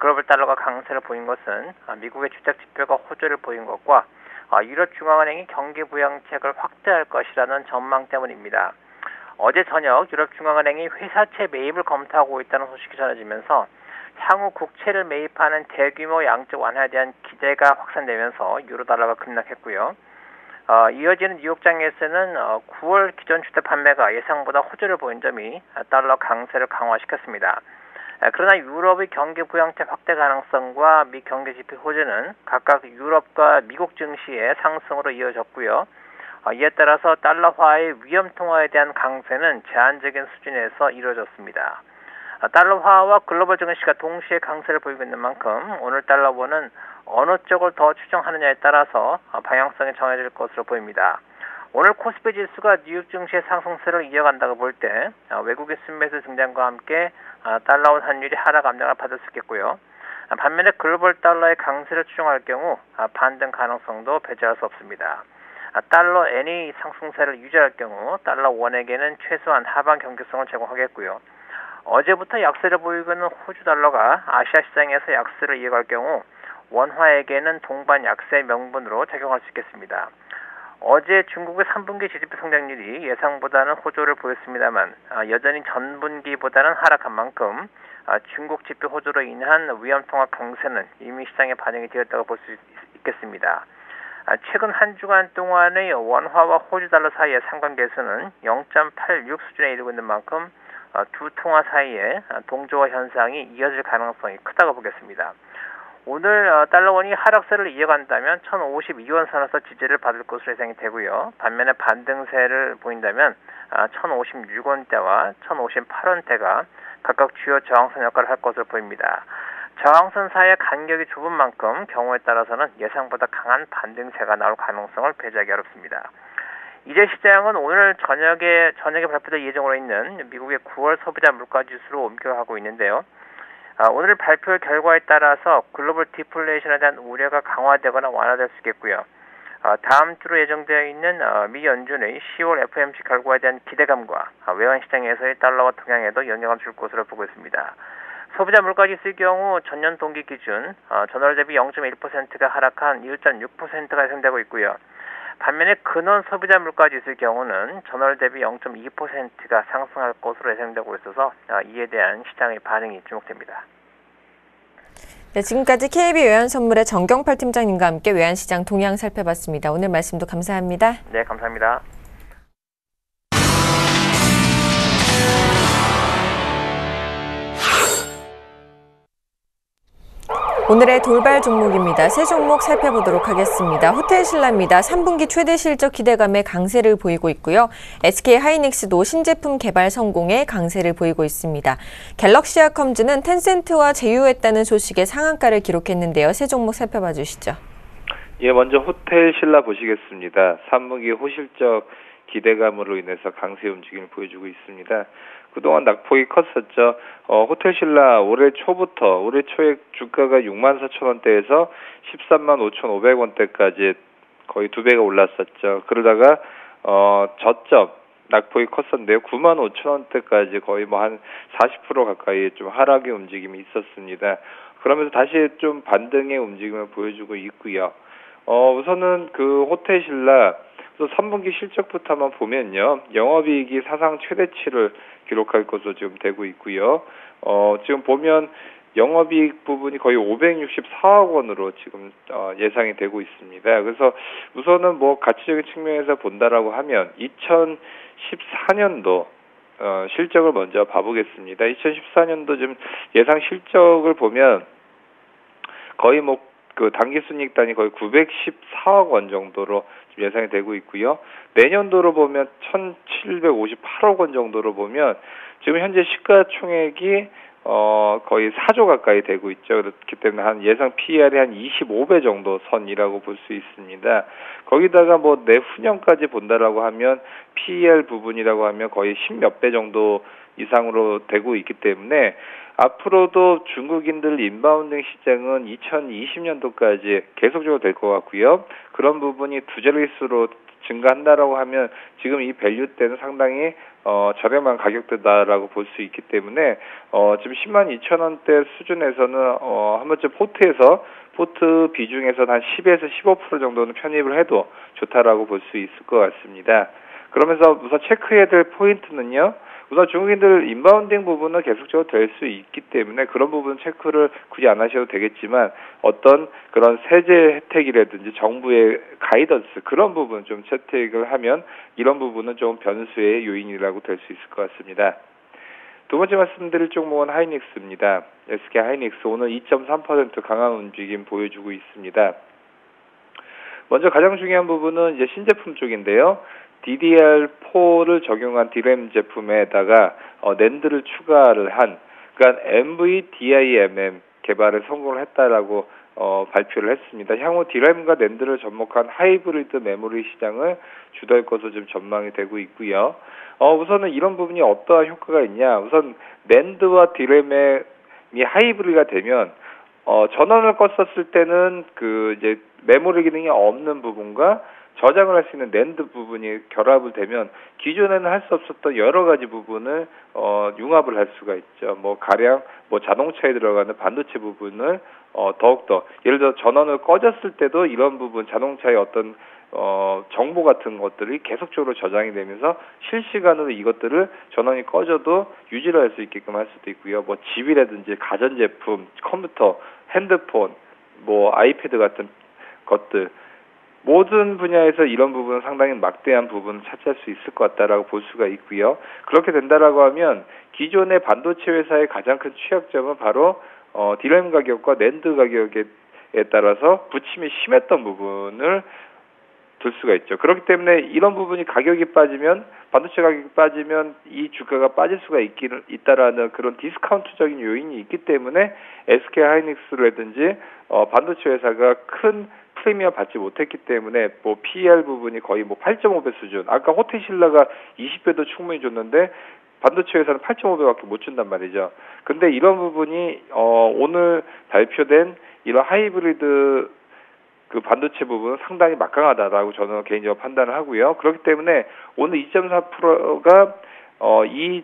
글로벌 달러가 강세를 보인 것은 미국의 주택지표가 호조를 보인 것과 유럽 중앙은행이 경기 부양책을 확대할 것이라는 전망 때문입니다. 어제 저녁 유럽 중앙은행이 회사채 매입을 검토하고 있다는 소식이 전해지면서 향후 국채를 매입하는 대규모 양적 완화에 대한 기대가 확산되면서 유로달러가 급락했고요. 이어지는 뉴욕장에서는 9월 기존 주택 판매가 예상보다 호조를 보인 점이 달러 강세를 강화시켰습니다. 그러나 유럽의 경기 부양책 확대 가능성과 미 경기 지표 호조는 각각 유럽과 미국 증시의 상승으로 이어졌고요. 이에 따라서 달러화의 위험 통화에 대한 강세는 제한적인 수준에서 이루어졌습니다. 달러화와 글로벌 증시가 동시에 강세를 보이고 있는 만큼 오늘 달러원은 어느 쪽을 더 추정하느냐에 따라서 방향성이 정해질 것으로 보입니다. 오늘 코스피 지수가 뉴욕 증시의 상승세를 이어간다고 볼 때 외국인 순매수 등장과 함께 달러원 환율이 하락 압력을 받을 수 있겠고요. 반면에 글로벌 달러의 강세를 추정할 경우 반등 가능성도 배제할 수 없습니다. 달러 엔이 상승세를 유지할 경우 달러 원에게는 최소한 하방 경계성을 제공하겠고요. 어제부터 약세를 보이고 있는 호주 달러가 아시아 시장에서 약세를 이어갈 경우 원화에게는 동반 약세 명분으로 작용할 수 있겠습니다. 어제 중국의 3분기 GDP 성장률이 예상보다는 호조를 보였습니다만 여전히 전분기보다는 하락한 만큼 중국 지표 호조로 인한 위험통화 강세는 이미 시장에 반영이 되었다고 볼 수 있겠습니다. 최근 한 주간 동안의 원화와 호주 달러 사이의 상관계수는 0.86 수준에 이르고 있는 만큼 두 통화 사이에 동조화 현상이 이어질 가능성이 크다고 보겠습니다. 오늘 달러원이 하락세를 이어간다면 1,052원 선에서 지지를 받을 것으로 예상이 되고요. 반면에 반등세를 보인다면 1,056원대와 1,058원대가 각각 주요 저항선 역할을 할 것으로 보입니다. 저항선 사이의 간격이 좁은 만큼 경우에 따라서는 예상보다 강한 반등세가 나올 가능성을 배제하기 어렵습니다. 이제 시장은 오늘 저녁에 발표될 예정으로 있는 미국의 9월 소비자 물가지수로 옮겨가고 있는데요. 오늘 발표 결과에 따라서 글로벌 디플레이션에 대한 우려가 강화되거나 완화될 수 있겠고요. 다음 주로 예정되어 있는 미 연준의 10월 FOMC 결과에 대한 기대감과 외환시장에서의 달러와 동향에도 영향을 줄 것으로 보고 있습니다. 소비자 물가지수의 경우 전년 동기 기준 전월 대비 0.1%가 하락한 1.6%가 예상되고 있고요. 반면에 근원 소비자 물가지수의 경우는 전월 대비 0.2%가 상승할 것으로 예상되고 있어서 이에 대한 시장의 반응이 주목됩니다. 네, 지금까지 KB 외환선물의 정경팔 팀장님과 함께 외환시장 동향 살펴봤습니다. 오늘 말씀도 감사합니다. 네, 감사합니다. 오늘의 돌발 종목입니다. 세 종목 살펴보도록 하겠습니다. 호텔신라입니다. 3분기 최대 실적 기대감에 강세를 보이고 있고요. SK하이닉스도 신제품 개발 성공에 강세를 보이고 있습니다. 갤럭시아컴즈는 텐센트와 제휴했다는 소식에 상한가를 기록했는데요. 세 종목 살펴봐 주시죠. 예, 먼저 호텔신라 보시겠습니다. 3분기 호실적 기대감으로 인해서 강세 움직임을 보여주고 있습니다. 그동안 낙폭이 컸었죠. 호텔신라 올해 초에 주가가 64,000원대에서 135,500원대까지 거의 2배가 올랐었죠. 그러다가 저점 낙폭이 컸었는데요. 95,000원대까지 거의 한 40% 가까이 좀 하락의 움직임이 있었습니다. 그러면서 다시 좀 반등의 움직임을 보여주고 있고요. 우선은 그 호텔신라 3분기 실적부터 한번 보면요. 영업이익이 사상 최대치를 기록할 것으로 지금 되고 있고요. 지금 보면 영업이익 부분이 거의 564억 원으로 지금 예상이 되고 있습니다. 그래서 우선은 가치적인 측면에서 본다라고 하면 2014년도 실적을 먼저 봐보겠습니다. 2014년도 지금 예상 실적을 보면 거의 그 당기순이익단이 거의 914억 원 정도로 예상이 되고 있고요. 내년도로 보면 1,758억 원 정도로 보면 지금 현재 시가총액이 거의 4조 가까이 되고 있죠. 그렇기 때문에 한 예상 PER이 한 25배 정도 선이라고 볼 수 있습니다. 거기다가 내후년까지 본다라고 하면 PER 부분이라고 하면 거의 10몇 배 정도 이상으로 되고 있기 때문에 앞으로도 중국인들 인바운딩 시장은 2020년도까지 계속적으로 될 것 같고요. 그런 부분이 두 자릿수로 증가한다라고 하면 지금 이 밸류 때는 상당히 저렴한 가격대다라고 볼 수 있기 때문에 지금 102,000원대 수준에서는 한 번쯤 포트 비중에서는 한 10에서 15% 정도는 편입을 해도 좋다라고 볼 수 있을 것 같습니다. 그러면서 우선 체크해야 될 포인트는요. 우선 중국인들 인바운딩 부분은 계속적으로 될 수 있기 때문에 그런 부분 체크를 굳이 안 하셔도 되겠지만 어떤 그런 세제 혜택이라든지 정부의 가이던스 그런 부분 좀 채택을 하면 이런 부분은 좀 변수의 요인이라고 될 수 있을 것 같습니다. 두 번째 말씀드릴 종목은 하이닉스입니다. SK하이닉스 오늘 2.3% 강한 움직임 보여주고 있습니다. 먼저 가장 중요한 부분은 이제 신제품 쪽인데요. DDR4를 적용한 DRAM 제품에다가 낸드를 추가를 한 그러니까 NVDIMM 개발에 성공을 했다라고 발표를 했습니다. 향후 DRAM과 낸드를 접목한 하이브리드 메모리 시장을 주도할 것으로 지금 전망이 되고 있고요. 우선은 이런 부분이 어떠한 효과가 있냐? 우선 낸드와 DRAM이 하이브리드가 되면 전원을 껐었을 때는 그 이제 메모리 기능이 없는 부분과 저장을 할 수 있는 낸드 부분이 결합을 되면 기존에는 할 수 없었던 여러 가지 부분을 융합을 할 수가 있죠. 가령 자동차에 들어가는 반도체 부분을 더욱더 예를 들어 전원을 꺼졌을 때도 이런 부분 자동차의 어떤 정보 같은 것들이 계속적으로 저장이 되면서 실시간으로 이것들을 전원이 꺼져도 유지를 할 수 있게끔 할 수도 있고요. 집이라든지 가전제품, 컴퓨터, 핸드폰, 아이패드 같은 것들 모든 분야에서 이런 부분은 상당히 막대한 부분을 차지할 수 있을 것 같다라고 볼 수가 있고요. 그렇게 된다라고 하면 기존의 반도체 회사의 가장 큰 취약점은 바로 DRAM 가격과 낸드 가격에 따라서 부침이 심했던 부분을 둘 수가 있죠. 그렇기 때문에 이런 부분이 가격이 빠지면, 반도체 가격이 빠지면 이 주가가 빠질 수가 있다라는 그런 디스카운트적인 요인이 있기 때문에 SK 하이닉스라든지 반도체 회사가 큰 프리미엄 받지 못했기 때문에 뭐 PER 부분이 거의 뭐 8.5배 수준. 아까 호텔신라가 20배도 충분히 줬는데 반도체 회사는 8.5배밖에 못 준단 말이죠. 근데 이런 부분이 오늘 발표된 이런 하이브리드 그 반도체 부분은 상당히 막강하다라고 저는 개인적으로 판단을 하고요. 그렇기 때문에 오늘 2.4%가 이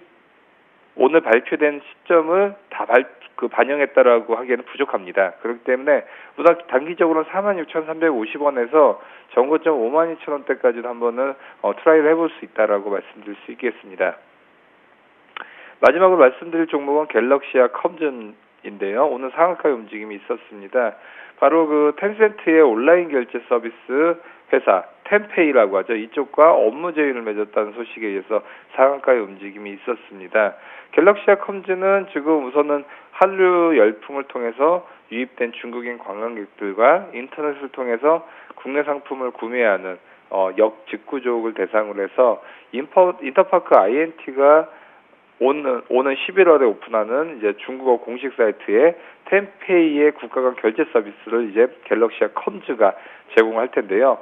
오늘 발표된 시점을 다 반영했다라고 하기에는 부족합니다. 그렇기 때문에 우선 단기적으로는 46,350원에서 정고점 52,000원대까지도 한번은 트라이를 해볼 수 있다라고 말씀드릴 수 있겠습니다. 마지막으로 말씀드릴 종목은 갤럭시와 컴전인데요. 오늘 상한가의 움직임이 있었습니다. 바로 그 텐센트의 온라인 결제 서비스 회사 텐페이라고 하죠. 이쪽과 업무 제휴를 맺었다는 소식에 의해서 상한가의 움직임이 있었습니다. 갤럭시와 컴즈는 지금 우선은 한류 열풍을 통해서 유입된 중국인 관광객들과 인터넷을 통해서 국내 상품을 구매하는 역직구족을 대상으로 해서 인터파크 INT가 오는 11월에 오픈하는 이제 중국어 공식 사이트에 텐페이의 국가간 결제 서비스를 이제 갤럭시와 컴즈가 제공할 텐데요.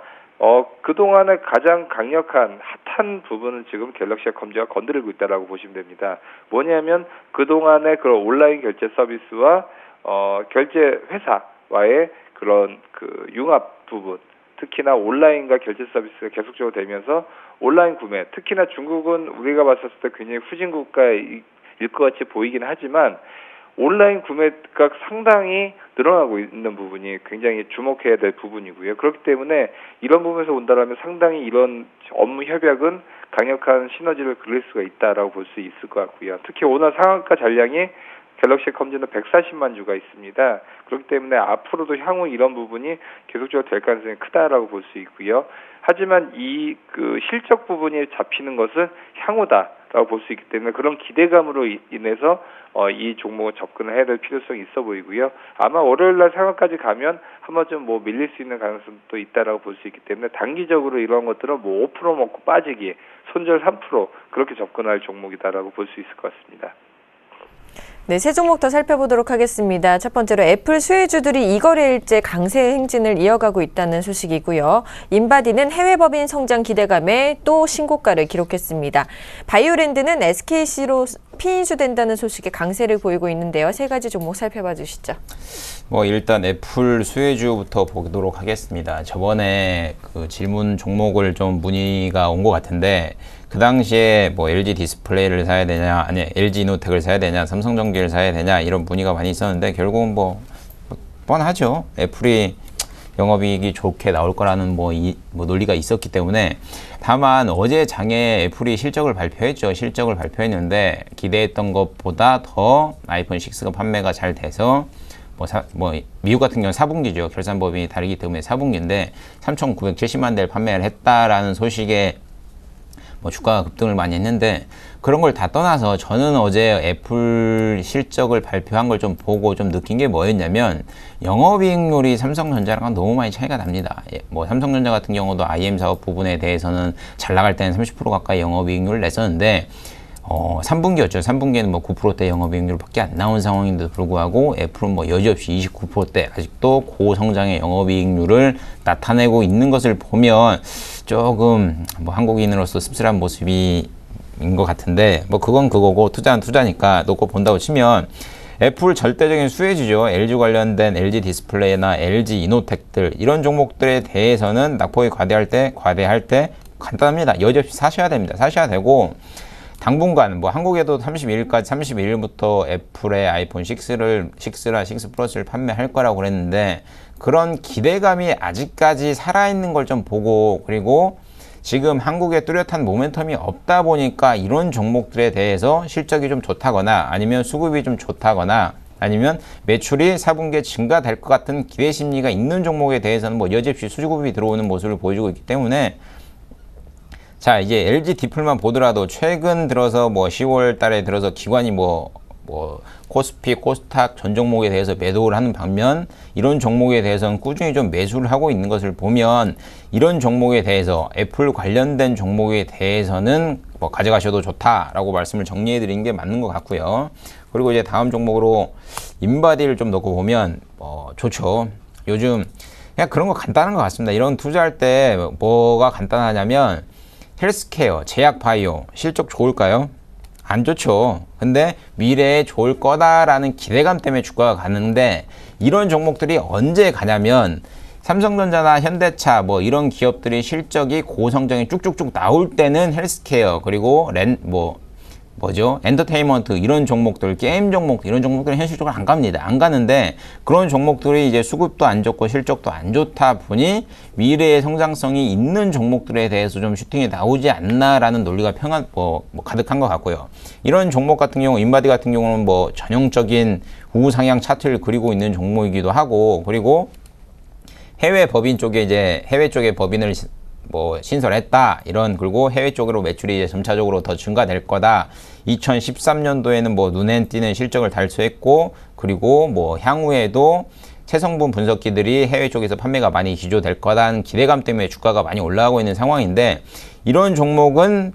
그동안에 가장 강력한 핫한 부분은 지금 갤럭시와 컴즈가 건드리고 있다라고 보시면 됩니다. 뭐냐면 그동안의 그런 온라인 결제 서비스와 결제 회사와의 그런 그 융합 부분, 특히나 온라인과 결제 서비스가 계속적으로 되면서 온라인 구매, 특히나 중국은 우리가 봤을 때 굉장히 후진 국가일 것 같이 보이긴 하지만 온라인 구매가 상당히 늘어나고 있는 부분이 굉장히 주목해야 될 부분이고요. 그렇기 때문에 이런 부분에서 온다라면 상당히 이런 업무 협약은 강력한 시너지를 그릴 수가 있다라고 볼 수 있을 것 같고요. 특히 오늘 상한가 잔량이 갤럭시 컴즈는 140만 주가 있습니다. 그렇기 때문에 앞으로도 향후 이런 부분이 계속적으로 될 가능성이 크다라고 볼 수 있고요. 하지만 이 그 실적 부분이 잡히는 것은 향후다라고 볼 수 있기 때문에 그런 기대감으로 인해서 이 종목을 접근을 해야 될 필요성이 있어 보이고요. 아마 월요일날 상한까지 가면 한 번쯤 뭐 밀릴 수 있는 가능성도 있다라고 볼 수 있기 때문에 단기적으로 이런 것들은 뭐 5% 먹고 빠지기, 손절 3% 그렇게 접근할 종목이다라고 볼 수 있을 것 같습니다. 네, 세 종목 더 살펴보도록 하겠습니다. 첫 번째로 애플 수혜주들이 이거래일째 강세 행진을 이어가고 있다는 소식이고요. 인바디는 해외 법인 성장 기대감에 또 신고가를 기록했습니다. 바이오랜드는 SKC로 피인수된다는 소식에 강세를 보이고 있는데요. 세 가지 종목 살펴봐 주시죠. 일단 애플 수혜주부터 보도록 하겠습니다. 저번에 그 질문 종목을 좀 문의가 온 것 같은데 그 당시에 뭐 LG 디스플레이를 사야 되냐, 아니 LG 이노텍을 사야 되냐, 삼성전기를 사야 되냐 이런 문의가 많이 있었는데 결국은 뭐 뻔하죠. 애플이 영업이익이 좋게 나올 거라는 뭐 논리가 있었기 때문에. 다만 어제 장에 애플이 실적을 발표했죠. 실적을 발표했는데 기대했던 것보다 더 아이폰 6가 판매가 잘 돼서 미국 같은 경우는 4분기죠. 결산법인이 다르기 때문에 4분기인데 3,970만 대를 판매를 했다라는 소식에 주가가 급등을 많이 했는데 그런 걸 다 떠나서 저는 어제 애플 실적을 발표한 걸 좀 보고 좀 느낀 게 뭐였냐면 영업이익률이 삼성전자랑 너무 많이 차이가 납니다. 삼성전자 같은 경우도 IM 사업 부분에 대해서는 잘 나갈 때는 30% 가까이 영업이익률을 냈었는데 3분기였죠. 3분기에는 9%대 영업이익률밖에 안 나온 상황인데도 불구하고 애플은 여지없이 29%대 아직도 고성장의 영업이익률을 나타내고 있는 것을 보면 조금 한국인으로서 씁쓸한 모습인 것 같은데 그건 그거고 투자는 투자니까 놓고 본다고 치면 애플 절대적인 수혜주죠. LG 관련된 LG 디스플레이나 LG 이노텍들 이런 종목들에 대해서는 낙폭이 과대할 때 간단합니다. 여지없이 사셔야 됩니다. 사셔야 되고 당분간 한국에도 31일부터 애플의 아이폰 6랑 6 플러스를 판매할 거라고 그랬는데 그런 기대감이 아직까지 살아있는 걸 좀 보고 그리고 지금 한국에 뚜렷한 모멘텀이 없다 보니까 이런 종목들에 대해서 실적이 좀 좋다거나 아니면 수급이 좀 좋다거나 아니면 매출이 4분기에 증가될 것 같은 기대 심리가 있는 종목에 대해서는 여지없이 수급이 들어오는 모습을 보여주고 있기 때문에 자, 이제 LG 디플만 보더라도 최근 들어서 10월 달에 들어서 기관이 뭐 코스피, 코스닥 전 종목에 대해서 매도를 하는 반면 이런 종목에 대해서는 꾸준히 좀 매수를 하고 있는 것을 보면 이런 종목에 대해서 애플 관련된 종목에 대해서는 뭐 가져가셔도 좋다라고 말씀을 정리해 드린 게 맞는 것 같고요. 그리고 이제 다음 종목으로 인바디를 좀 넣고 보면 좋죠. 요즘 그냥 그런 거 간단한 것 같습니다. 이런 투자할 때 뭐가 간단하냐면 헬스케어, 제약 바이오 실적 좋을까요? 안 좋죠. 근데 미래에 좋을 거다라는 기대감 때문에 주가가 가는데 이런 종목들이 언제 가냐면 삼성전자나 현대차 뭐 이런 기업들이 실적이 고성장이 쭉쭉쭉 나올 때는 헬스케어 그리고 엔터테인먼트 이런 종목들, 게임 종목 이런 종목들은 현실적으로 안 갑니다. 안 가는데 그런 종목들이 이제 수급도 안 좋고 실적도 안 좋다 보니 미래의 성장성이 있는 종목들에 대해서 좀 슈팅이 나오지 않나라는 논리가 가득한 것 같고요. 이런 종목 같은 경우, 인바디 같은 경우는 뭐 전형적인 우상향 차트를 그리고 있는 종목이기도 하고, 그리고 해외 법인 쪽에 이제 해외 쪽에 법인을 신설했다 이런, 그리고 해외 쪽으로 매출이 이제 점차적으로 더 증가될 거다. 2013년도에는 뭐 눈에 띄는 실적을 달성했고, 그리고 향후에도 체성분 분석기들이 해외 쪽에서 판매가 많이 기조될 거다는 기대감 때문에 주가가 많이 올라가고 있는 상황인데, 이런 종목은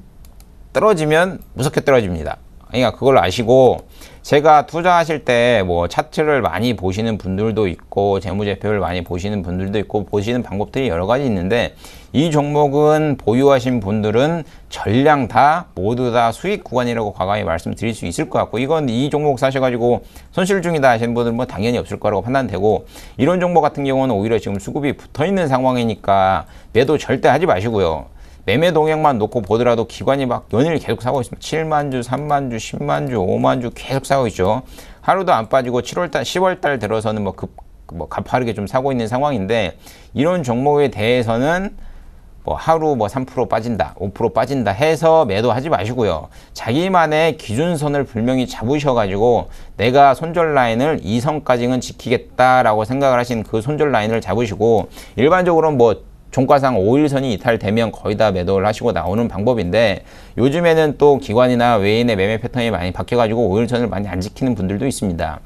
떨어지면 무섭게 떨어집니다. 그러니까 그걸 아시고, 제가 투자하실 때 차트를 많이 보시는 분들도 있고 재무제표를 많이 보시는 분들도 있고 보시는 방법들이 여러 가지 있는데, 이 종목은 보유하신 분들은 전량 다 모두 다 수익 구간이라고 과감히 말씀드릴 수 있을 것 같고, 이건 이 종목 사셔가지고 손실 중이다 하시는 분들은 당연히 없을 거라고 판단되고, 이런 종목 같은 경우는 오히려 지금 수급이 붙어있는 상황이니까 매도 절대 하지 마시고요. 매매 동향만 놓고 보더라도 기관이 막 연일 계속 사고 있습니다. 7만 주, 3만 주, 10만 주, 5만 주 계속 사고 있죠. 하루도 안 빠지고 7월달, 10월달 들어서는 가파르게 좀 사고 있는 상황인데, 이런 종목에 대해서는 하루 3% 빠진다, 5% 빠진다 해서 매도하지 마시고요. 자기만의 기준선을 분명히 잡으셔가지고 내가 손절 라인을 이 선까지는 지키겠다라고 생각을 하신 그 손절 라인을 잡으시고, 일반적으로는 종가상 5일선이 이탈되면 거의 다 매도를 하시고 나오는 방법인데, 요즘에는 또 기관이나 외인의 매매 패턴이 많이 바뀌어가지고 5일선을 많이 안 지키는 분들도 있습니다.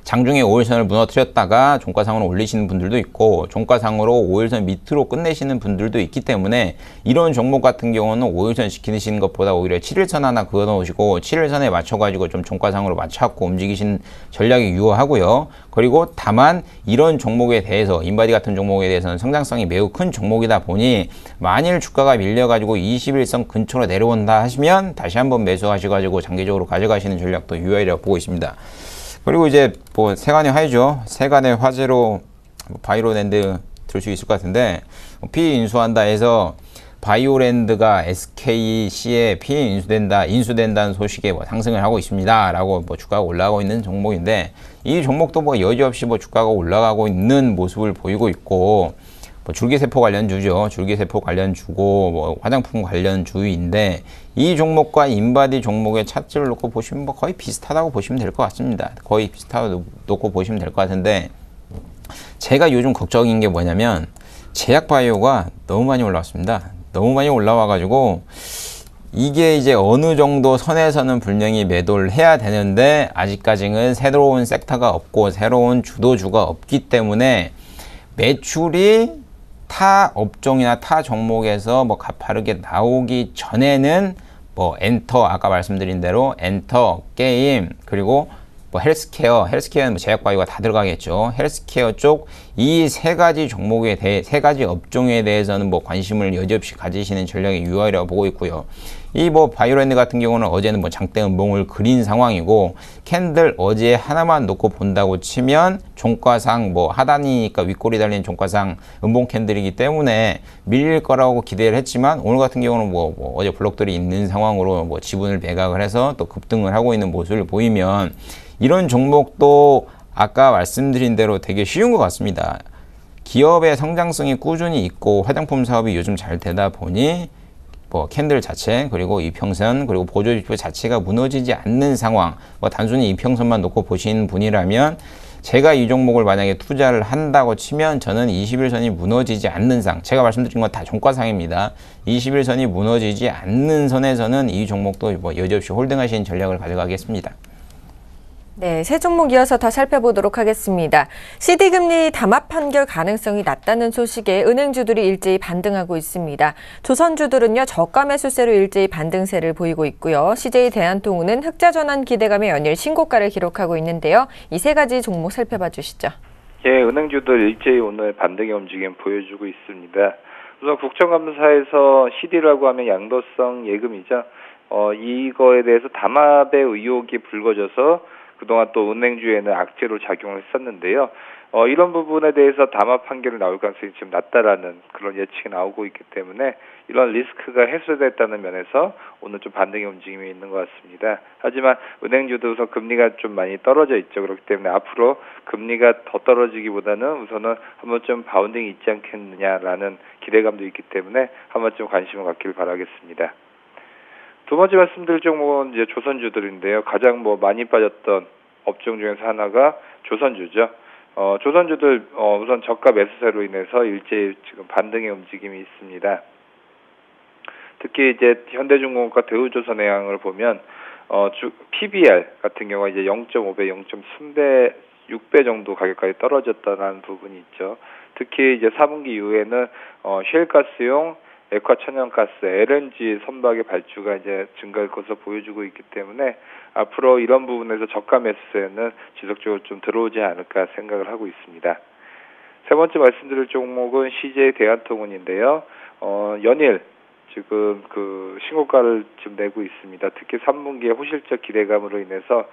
장중에 5일선을 무너뜨렸다가 종가상으로 올리시는 분들도 있고, 종가상으로 5일선 밑으로 끝내시는 분들도 있기 때문에, 이런 종목 같은 경우는 5일선 지키시는 것보다 오히려 7일선 하나 그어 놓으시고 7일선에 맞춰가지고 좀 종가상으로 맞춰갖고 움직이신 전략이 유효하고요. 그리고 다만 이런 종목에 대해서, 인바디 같은 종목에 대해서는 성장성이 매우 큰 종목이다 보니 만일 주가가 밀려가지고 21선 근처로 내려온다 하시면 다시 한번 매수하셔가지고 장기적으로 가져가시는 전략도 유효하리라고 보고 있습니다. 그리고 이제 세간의 화제죠. 세간의 화제로 바이오랜드 들 수 있을 것 같은데, PE 인수한다 해서 바이오랜드가 SKC에 PE 인수된다는 소식에 상승을 하고 있습니다 라고 주가가 올라가고 있는 종목인데, 이 종목도 여지없이 주가가 올라가고 있는 모습을 보이고 있고, 줄기세포 관련주죠. 줄기세포 관련주고 화장품 관련주인데, 이 종목과 인바디 종목의 차트를 놓고 보시면 거의 비슷하다고 보시면 될 것 같습니다. 거의 비슷하다고 놓고 보시면 될 것 같은데, 제가 요즘 걱정인 게 뭐냐면 제약바이오가 너무 많이 올라왔습니다. 너무 많이 올라와가지고 이게 이제 어느 정도 선에서는 분명히 매도를 해야 되는데, 아직까지는 새로운 섹터가 없고 새로운 주도주가 없기 때문에 매출이 타 업종이나 타 종목에서 가파르게 나오기 전에는 엔터, 아까 말씀드린 대로 엔터, 게임, 그리고 헬스케어는 제약바이오가 다 들어가겠죠. 헬스케어 쪽 이 세 가지 종목에 대해, 세 가지 업종에 대해서는 관심을 여지없이 가지시는 전략이 유효하리라고 보고 있고요. 이 바이오랜드 같은 경우는 어제는 장대 음봉을 그린 상황이고, 캔들 어제 하나만 놓고 본다고 치면 종가상 하단이니까 윗골이 달린 종가상 음봉 캔들이기 때문에 밀릴 거라고 기대를 했지만, 오늘 같은 경우는 어제 블록들이 있는 상황으로 지분을 매각을 해서 또 급등을 하고 있는 모습을 보이면, 이런 종목도 아까 말씀드린 대로 되게 쉬운 것 같습니다. 기업의 성장성이 꾸준히 있고 화장품 사업이 요즘 잘 되다 보니 캔들 자체, 그리고 이평선, 그리고 보조지표 자체가 무너지지 않는 상황, 단순히 이평선만 놓고 보시는 분이라면, 제가 이 종목을 만약에 투자를 한다고 치면 저는 21선이 무너지지 않는 상, 제가 말씀드린 건 다 종가상입니다. 21선이 무너지지 않는 선에서는 이 종목도 여지없이 홀딩하시는 전략을 가져가겠습니다. 네, 세 종목 이어서 더 살펴보도록 하겠습니다. CD금리 담합 판결 가능성이 낮다는 소식에 은행주들이 일제히 반등하고 있습니다. 조선주들은요, 저가 매수세로 일제히 반등세를 보이고 있고요. CJ 대한통운은 흑자 전환 기대감에 연일 신고가를 기록하고 있는데요. 이 세 가지 종목 살펴봐 주시죠. 예, 은행주들 일제히 오늘 반등의 움직임 보여주고 있습니다. 우선 국정감사에서 CD라고 하면 양도성 예금이죠. 이거에 대해서 담합의 의혹이 불거져서 그동안 또 은행주에는 악재로 작용을 했었는데요. 이런 부분에 대해서 담합 판결이 나올 가능성이 지금 낮다라는 그런 예측이 나오고 있기 때문에 이런 리스크가 해소됐다는 면에서 오늘 좀 반등의 움직임이 있는 것 같습니다. 하지만 은행주도 우선 금리가 좀 많이 떨어져 있죠. 그렇기 때문에 앞으로 금리가 더 떨어지기보다는 우선은 한번 좀 바운딩이 있지 않겠느냐라는 기대감도 있기 때문에 한번 좀 관심을 갖길 바라겠습니다. 두 번째 말씀드릴 종목은 이제 조선주들인데요. 가장 많이 빠졌던 업종 중에서 하나가 조선주죠. 조선주들 우선 저가 매수세로 인해서 일제히 지금 반등의 움직임이 있습니다. 특히 이제 현대중공업과 대우조선해양을 보면 PBR 같은 경우가 이제 0.5배, 0.3배, 6배 정도 가격까지 떨어졌다는 부분이 있죠. 특히 이제 4분기 이후에는 셰일가스용 액화천연가스, LNG 선박의 발주가 이제 증가할 것으로 보여주고 있기 때문에 앞으로 이런 부분에서 저가 매수세는 지속적으로 좀 들어오지 않을까 생각을 하고 있습니다. 세 번째 말씀드릴 종목은 CJ 대한통운인데요. 연일 지금 그 신고가를 지금 내고 있습니다. 특히 3분기의 호실적 기대감으로 인해서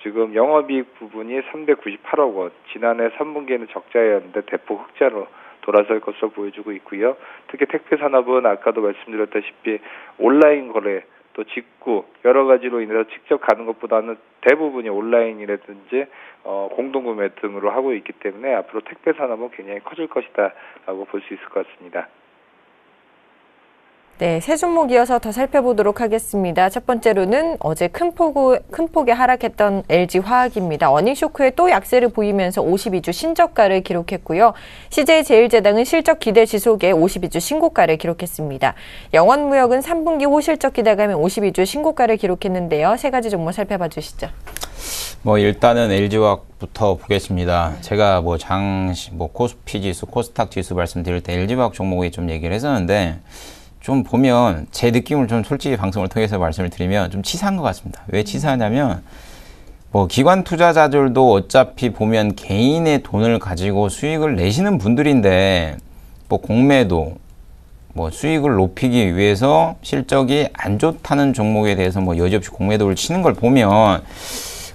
지금 영업이익 부분이 398억 원, 지난해 3분기에는 적자였는데 대폭 흑자로 돌아설 것으로 보여주고 있고요. 특히 택배 산업은 아까도 말씀드렸다시피 온라인 거래, 또 직구 여러 가지로 인해서 직접 가는 것보다는 대부분이 온라인이라든지 공동구매 등으로 하고 있기 때문에 앞으로 택배 산업은 굉장히 커질 것이다라고 볼 수 있을 것 같습니다. 네, 세 종목 이어서 더 살펴보도록 하겠습니다. 첫 번째로는 어제 큰 폭의 하락했던 LG화학입니다. 어닝쇼크에 또 약세를 보이면서 52주 신저가를 기록했고요. CJ제일제당은 실적 기대 지속에 52주 신고가를 기록했습니다. 영원무역은 3분기 호실적 기대감에 52주 신고가를 기록했는데요. 세 가지 종목 살펴봐 주시죠. 일단은 LG화학부터 보겠습니다. 제가 코스피 지수, 코스닥 지수 말씀드릴 때 LG화학 종목에 좀 얘기를 했었는데 좀 보면 제 느낌을 좀 솔직히 방송을 통해서 말씀을 드리면 좀 치사한 것 같습니다. 왜 치사하냐면 기관 투자자들도 어차피 보면 개인의 돈을 가지고 수익을 내시는 분들인데 공매도 수익을 높이기 위해서 실적이 안 좋다는 종목에 대해서 여지없이 공매도를 치는 걸 보면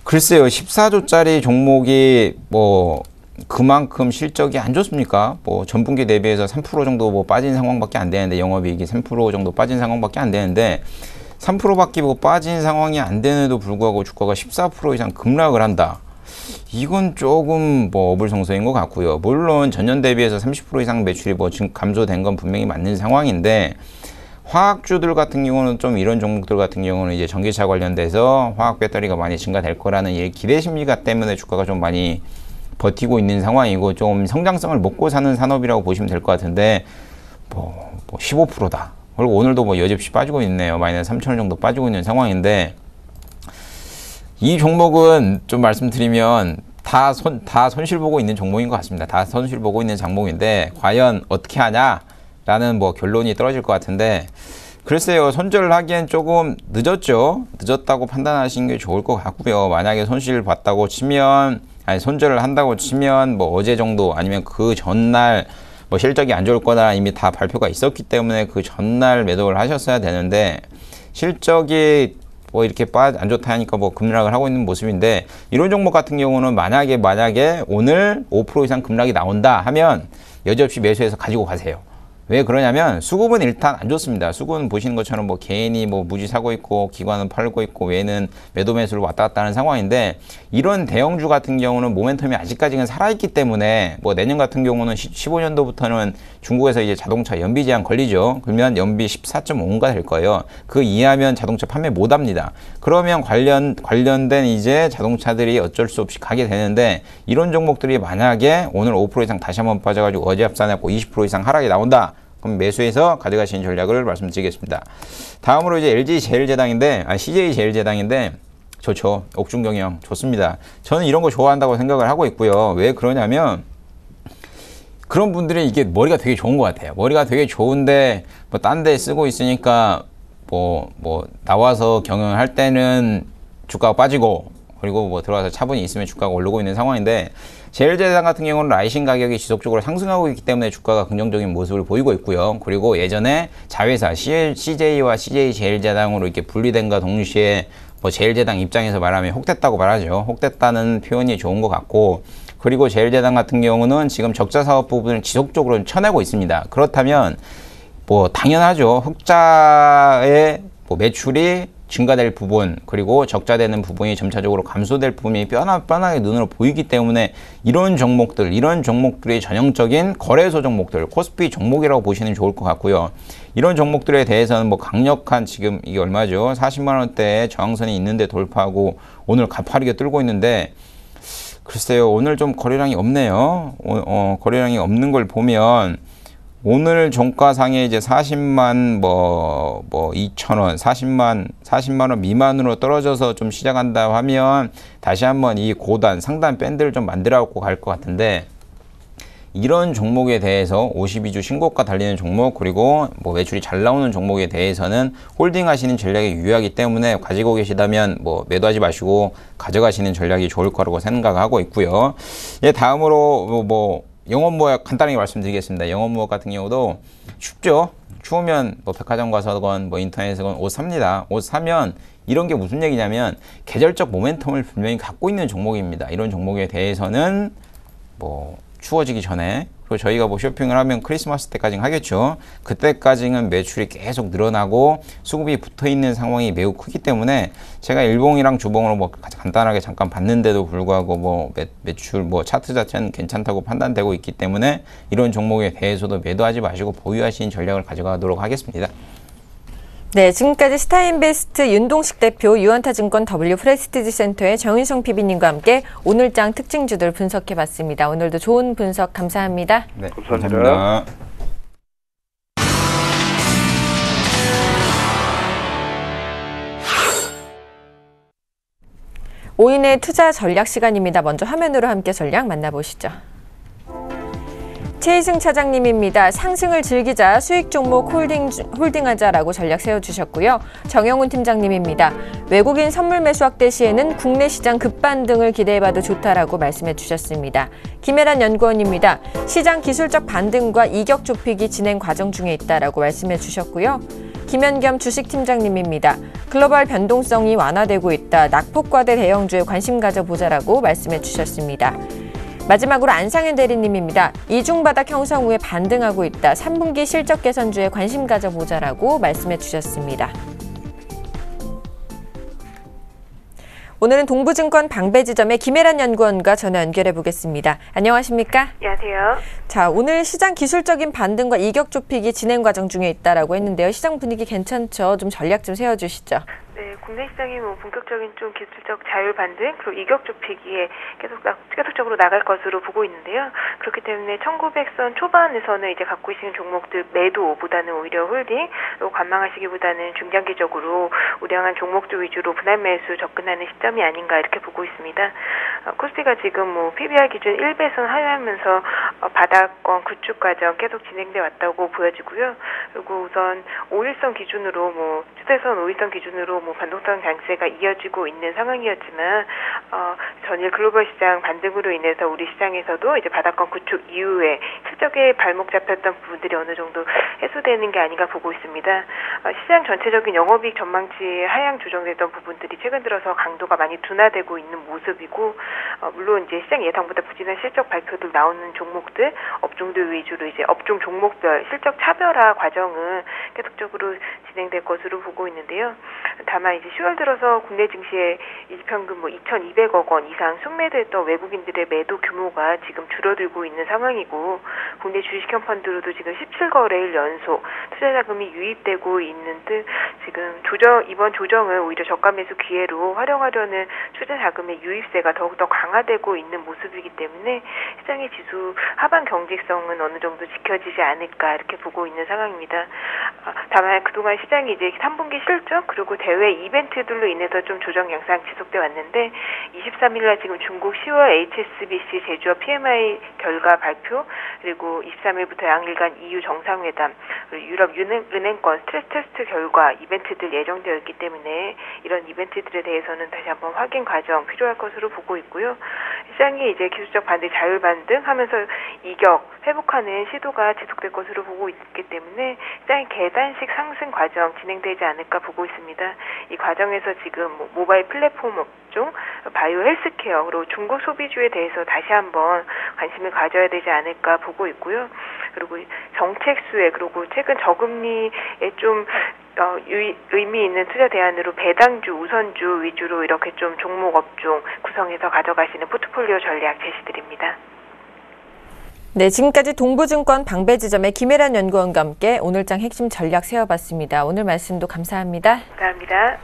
글쎄요, 14조짜리 종목이 그만큼 실적이 안 좋습니까? 전분기 대비해서 3% 정도 빠진 상황밖에 안 되는데, 영업이익이 3% 정도 빠진 상황밖에 안 되는데 3%밖에 빠진 상황이 안 되는데도 불구하고 주가가 14% 이상 급락을 한다. 이건 조금 어불성설인 것 같고요. 물론 전년 대비해서 30% 이상 매출이 지금 감소된 건 분명히 맞는 상황인데, 화학주들 같은 경우는 좀 이런 종목들 같은 경우는 이제 전기차 관련돼서 화학 배터리가 많이 증가될 거라는 기대 심리가 때문에 주가가 좀 많이 버티고 있는 상황이고, 좀 성장성을 먹고 사는 산업이라고 보시면 될 것 같은데 15%다. 그리고 오늘도 여지없이 빠지고 있네요. 마이너스 3,000원 정도 빠지고 있는 상황인데, 이 종목은 좀 말씀드리면 다 손실 보고 있는 종목인 것 같습니다. 다 손실 보고 있는 종목인데 과연 어떻게 하냐라는 결론이 떨어질 것 같은데, 글쎄요, 손절을 하기엔 조금 늦었죠. 늦었다고 판단하시는 게 좋을 것 같고요. 만약에 손실을 봤다고 치면, 손절을 한다고 치면 어제 정도 아니면 그 전날 실적이 안 좋을 거다 이미 다 발표가 있었기 때문에 그 전날 매도를 하셨어야 되는데, 실적이 이렇게 안 좋다 하니까 급락을 하고 있는 모습인데, 이런 종목 같은 경우는 만약에 오늘 5% 이상 급락이 나온다 하면 여지없이 매수해서 가지고 가세요. 왜 그러냐면 수급은 일단 안 좋습니다. 수급은 보시는 것처럼 개인이 무지 사고 있고 기관은 팔고 있고 외는 매도 매수를 왔다 갔다 하는 상황인데, 이런 대형주 같은 경우는 모멘텀이 아직까지는 살아있기 때문에 내년 같은 경우는 15년도부터는 중국에서 이제 자동차 연비 제한 걸리죠. 그러면 연비 14.5가 될 거예요. 그 이하면 자동차 판매 못 합니다. 그러면 관련된 이제 자동차들이 어쩔 수 없이 가게 되는데, 이런 종목들이 만약에 오늘 5% 이상 다시 한번 빠져가지고 어제 합산하고 20% 이상 하락이 나온다. 그럼 매수해서 가져가시는 전략을 말씀드리겠습니다. 다음으로 이제 CJ 제일제당인데 좋죠. 옥중 경영 좋습니다. 저는 이런 거 좋아한다고 생각을 하고 있고요. 왜 그러냐면 그런 분들이 이게 머리가 되게 좋은 것 같아요. 머리가 되게 좋은데 뭐 딴 데 쓰고 있으니까 뭐 나와서 경영할 때는 주가가 빠지고 그리고 뭐 들어와서 차분히 있으면 주가가 오르고 있는 상황인데 제일제당 같은 경우는 라이신 가격이 지속적으로 상승하고 있기 때문에 주가가 긍정적인 모습을 보이고 있고요. 그리고 예전에 자회사 CJ와 CJ 제일제당으로 이렇게 분리된과 동시에 뭐 제일제당 입장에서 말하면 혹됐다고 말하죠. 혹됐다는 표현이 좋은 것 같고 그리고 제일제당 같은 경우는 지금 적자 사업 부분을 지속적으로 쳐내고 있습니다. 그렇다면 뭐 당연하죠. 흑자의 뭐 매출이 증가될 부분 그리고 적자되는 부분이 점차적으로 감소될 부분이 뻔하게 눈으로 보이기 때문에 이런 종목들이 전형적인 거래소 종목들, 코스피 종목이라고 보시면 좋을 것 같고요. 이런 종목들에 대해서는 뭐 강력한 지금 이게 얼마죠? 40만 원대에 저항선이 있는데 돌파하고 오늘 가파르게 뚫고 있는데 글쎄요. 오늘 좀 거래량이 없네요. 거래량이 없는 걸 보면 오늘 종가상에 이제 40만 2,000원, 40만 원 미만으로 떨어져서 좀 시작한다 하면 다시 한번 이 고단, 상단 밴드를 좀 만들어갖고 갈 것 같은데 이런 종목에 대해서 52주 신고가 달리는 종목 그리고 뭐 매출이 잘 나오는 종목에 대해서는 홀딩 하시는 전략이 유효하기 때문에 가지고 계시다면 뭐 매도하지 마시고 가져가시는 전략이 좋을 거라고 생각하고 있고요. 예, 다음으로 영업무역 간단하게 말씀드리겠습니다. 영업무역 같은 경우도 춥죠. 추우면 뭐 백화점 가서건 뭐 인터넷에건 옷 삽니다. 옷 사면 이런 게 무슨 얘기냐면 계절적 모멘텀을 분명히 갖고 있는 종목입니다. 이런 종목에 대해서는 뭐 추워지기 전에 그리고 저희가 뭐 쇼핑을 하면 크리스마스 때까지는 하겠죠. 그때까지는 매출이 계속 늘어나고 수급이 붙어있는 상황이 매우 크기 때문에 제가 일봉이랑 주봉으로 뭐 간단하게 잠깐 봤는데도 불구하고 뭐 매출 뭐 차트 자체는 괜찮다고 판단되고 있기 때문에 이런 종목에 대해서도 매도하지 마시고 보유하시는 전략을 가져가도록 하겠습니다. 네, 지금까지 스타인베스트 윤동식 대표, 유한타증권 W프레스티지센터의 정윤성 PB님과 함께 오늘장 특징주들 분석해봤습니다. 오늘도 좋은 분석 감사합니다. 네, 감사합니다. 오인의 투자 전략 시간입니다. 먼저 화면으로 함께 전략 만나보시죠. 최희승 차장님입니다. 상승을 즐기자 수익 종목 홀딩하자라고 전략 세워주셨고요. 정영훈 팀장님입니다. 외국인 선물 매수 확대 시에는 국내 시장 급반등을 기대해봐도 좋다라고 말씀해 주셨습니다. 김혜란 연구원입니다. 시장 기술적 반등과 이격 좁히기 진행 과정 중에 있다라고 말씀해 주셨고요. 김현겸 주식팀장님입니다. 글로벌 변동성이 완화되고 있다. 낙폭과대 대형주에 관심 가져보자라고 말씀해 주셨습니다. 마지막으로 안상현 대리님입니다. 이중바닥 형성 후에 반등하고 있다. 3분기 실적 개선주에 관심 가져보자라고 말씀해 주셨습니다. 오늘은 동부증권 방배지점의 김혜란 연구원과 전화 연결해 보겠습니다. 안녕하십니까? 안녕하세요. 자, 오늘 시장 기술적인 반등과 이격 좁히기 진행 과정 중에 있다라고 했는데요. 시장 분위기 괜찮죠? 좀 전략 좀 세워주시죠. 네, 국내 시장이 뭐 본격적인 좀 기술적 자율 반등 그리고 이격 좁히기에 계속적으로 나갈 것으로 보고 있는데요. 그렇기 때문에 1900선 초반에서는 이제 갖고 계시는 종목들 매도보다는 오히려 홀딩, 그리고 관망하시기보다는 중장기적으로 우량한 종목들 위주로 분할 매수 접근하는 시점이 아닌가 이렇게 보고 있습니다. 코스피가 지금 뭐 PBR 기준 1배선 하회하면서 바닥권 구축 과정 계속 진행돼 왔다고 보여지고요. 그리고 우선 5일선 기준으로 뭐 추세선 5일선 기준으로 뭐 반동성 강세가 이어지고 있는 상황이었지만 전일 글로벌 시장 반등으로 인해서 우리 시장에서도 이제 바닥권 구축 이후에 실적에 발목 잡혔던 부분들이 어느 정도 해소되는 게 아닌가 보고 있습니다. 시장 전체적인 영업이익 전망치 하향 조정됐던 부분들이 최근 들어서 강도가 많이 둔화되고 있는 모습이고 물론 이제 시장 예상보다 부진한 실적 발표들 나오는 종목들, 업종들 위주로 이제 업종 종목별 실적 차별화 과정은 계속적으로 진행될 것으로 보고 있는데요. 다만 이제 10월 들어서 국내 증시의 일평균 2,200억 원 이상 순매도했던 외국인들의 매도 규모가 지금 줄어들고 있는 상황이고 국내 주식형 펀드로도 지금 17거래일 연속 투자 자금이 유입되고 있는 듯 지금 이번 조정을 오히려 저가 매수 기회로 활용하려는 투자 자금의 유입세가 더욱더 강화되고 있는 모습이기 때문에 시장의 지수 하반 경직성은 어느 정도 지켜지지 않을까 이렇게 보고 있는 상황입니다. 다만 그동안 시장이 이제 3분기 실적 그리고 대외 이벤트들로 인해서 좀 조정 양상 지속돼 왔는데 23일날 지금 중국 10월 HSBC 제조업 PMI 결과 발표, 그리고 23일부터 양일 간 EU 정상회담, 그리고 유럽 은행권 스트레스 테스트 결과 이벤트들 예정되어 있기 때문에 이런 이벤트들에 대해서는 다시 한번 확인 과정 필요할 것으로 보고 있고요. 시장이 이제 기술적 반등, 자율 반등하면서 이격 회복하는 시도가 지속될 것으로 보고 있기 때문에 시장이 계단식 상승 과정 진행되지 않을까 보고 있습니다. 이 과정에서 지금 모바일 플랫폼 업종, 바이오 헬스케어, 그리고 중국 소비주에 대해서 다시 한번 관심을 가져야 되지 않을까 보고 있고요. 그리고 정책 수혜, 그리고 최근 저금리에 좀 의미 있는 투자 대안으로 배당주, 우선주 위주로 이렇게 좀 종목 업종 구성해서 가져가시는 포트폴리오 전략 제시드립니다. 네, 지금까지 동부증권 방배지점의 김혜란 연구원과 함께 오늘장 핵심 전략 세워봤습니다. 오늘 말씀도 감사합니다. 감사합니다.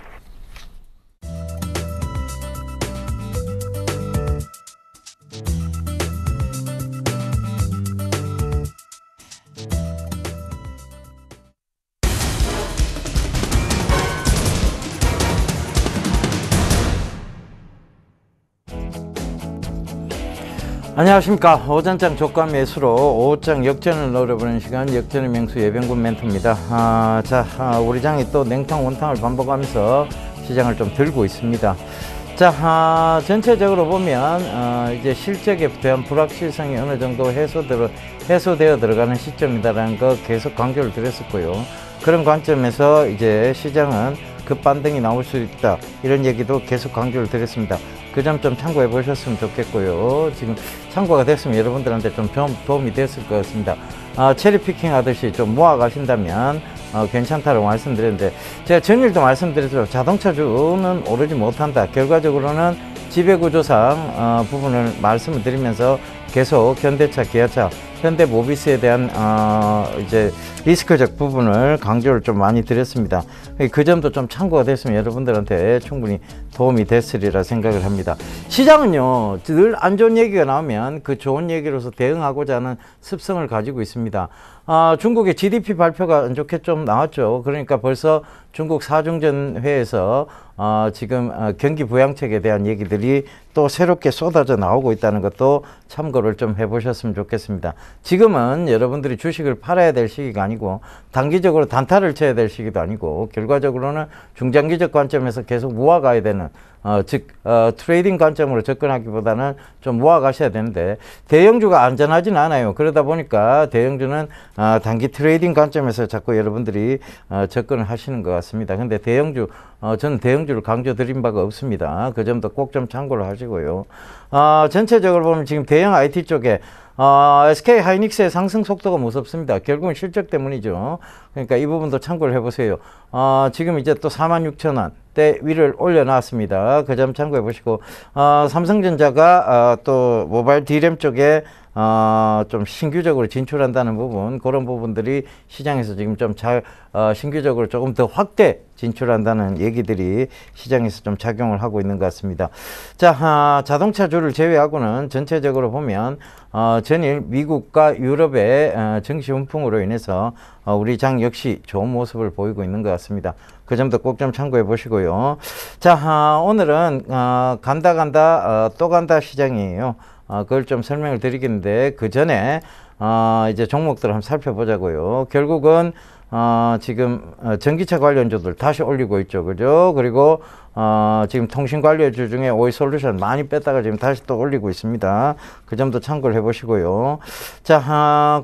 안녕하십니까. 오전장 조가 매수로 오후장 역전을 노려보는 시간, 역전의 명수 예병군 멘토입니다. 우리 장이 또 냉탕 원탕을 반복하면서 시장을 좀 들고 있습니다. 전체적으로 보면 이제 실적에 대한 불확실성이 어느 정도 해소되어 들어가는 시점이다라는 거 계속 강조를 드렸었고요. 그런 관점에서 이제 시장은 급반등이 나올 수 있다, 이런 얘기도 계속 강조를 드렸습니다. 그 점 좀 참고해 보셨으면 좋겠고요. 지금 참고가 됐으면 여러분들한테 좀 도움이 됐을 것 같습니다. 체리 피킹 하듯이 좀 모아 가신다면 괜찮다고 말씀드렸는데, 제가 전일도 말씀드렸죠. 자동차주는 오르지 못한다. 결과적으로는 지배구조상 부분을 말씀을 드리면서 계속 현대차, 기아차, 현대모비스에 대한 이제 리스크적 부분을 강조를 좀 많이 드렸습니다. 그 점도 좀 참고가 됐으면 여러분들한테 충분히 도움이 됐으리라 생각을 합니다. 시장은요, 늘 안 좋은 얘기가 나오면 그 좋은 얘기로서 대응하고자 하는 습성을 가지고 있습니다. 중국의 GDP 발표가 안 좋게 좀 나왔죠. 그러니까 벌써 중국 사중전회에서 지금 경기 부양책에 대한 얘기들이 또 새롭게 쏟아져 나오고 있다는 것도 참고를 좀 해보셨으면 좋겠습니다. 지금은 여러분들이 주식을 팔아야 될 시기가 아니고, 단기적으로 단타를 쳐야 될 시기도 아니고, 결과적으로는 중장기적 관점에서 계속 모아가야 되는, 트레이딩 관점으로 접근하기보다는 좀 모아가셔야 되는데, 대형주가 안전하진 않아요. 그러다 보니까 대형주는 단기 트레이딩 관점에서 자꾸 여러분들이 접근을 하시는 것 같습니다. 근데 대형주, 저는 대형주를 강조드린 바가 없습니다. 그 점도 꼭 좀 참고를 하시고요. 전체적으로 보면 지금 대형 IT 쪽에 SK 하이닉스의 상승 속도가 무섭습니다. 결국은 실적 때문이죠. 그러니까 이 부분도 참고를 해보세요. 지금 이제 또 46,000원대 위를 올려놨습니다. 그 점 참고해 보시고, 삼성전자가 또 모바일 D램 쪽에 좀 신규적으로 진출한다는 부분, 그런 부분들이 시장에서 지금 좀 신규적으로 조금 더 확대 진출한다는 얘기들이 시장에서 좀 작용을 하고 있는 것 같습니다. 자동차주를 제외하고는 전체적으로 보면 전일 미국과 유럽의 증시 훈풍으로 인해서 우리 장 역시 좋은 모습을 보이고 있는 것 같습니다. 그 점도 꼭 좀 참고해 보시고요. 오늘은 또 간다 시장이에요. 그걸 좀 설명을 드리겠는데, 그 전에 이제 종목들을 한번 살펴보자고요. 결국은 지금 전기차 관련주들 다시 올리고 있죠, 그죠? 그리고 지금 통신 관련주 중에 오이솔루션 많이 뺐다가 지금 다시 또 올리고 있습니다. 그 점도 참고를 해보시고요.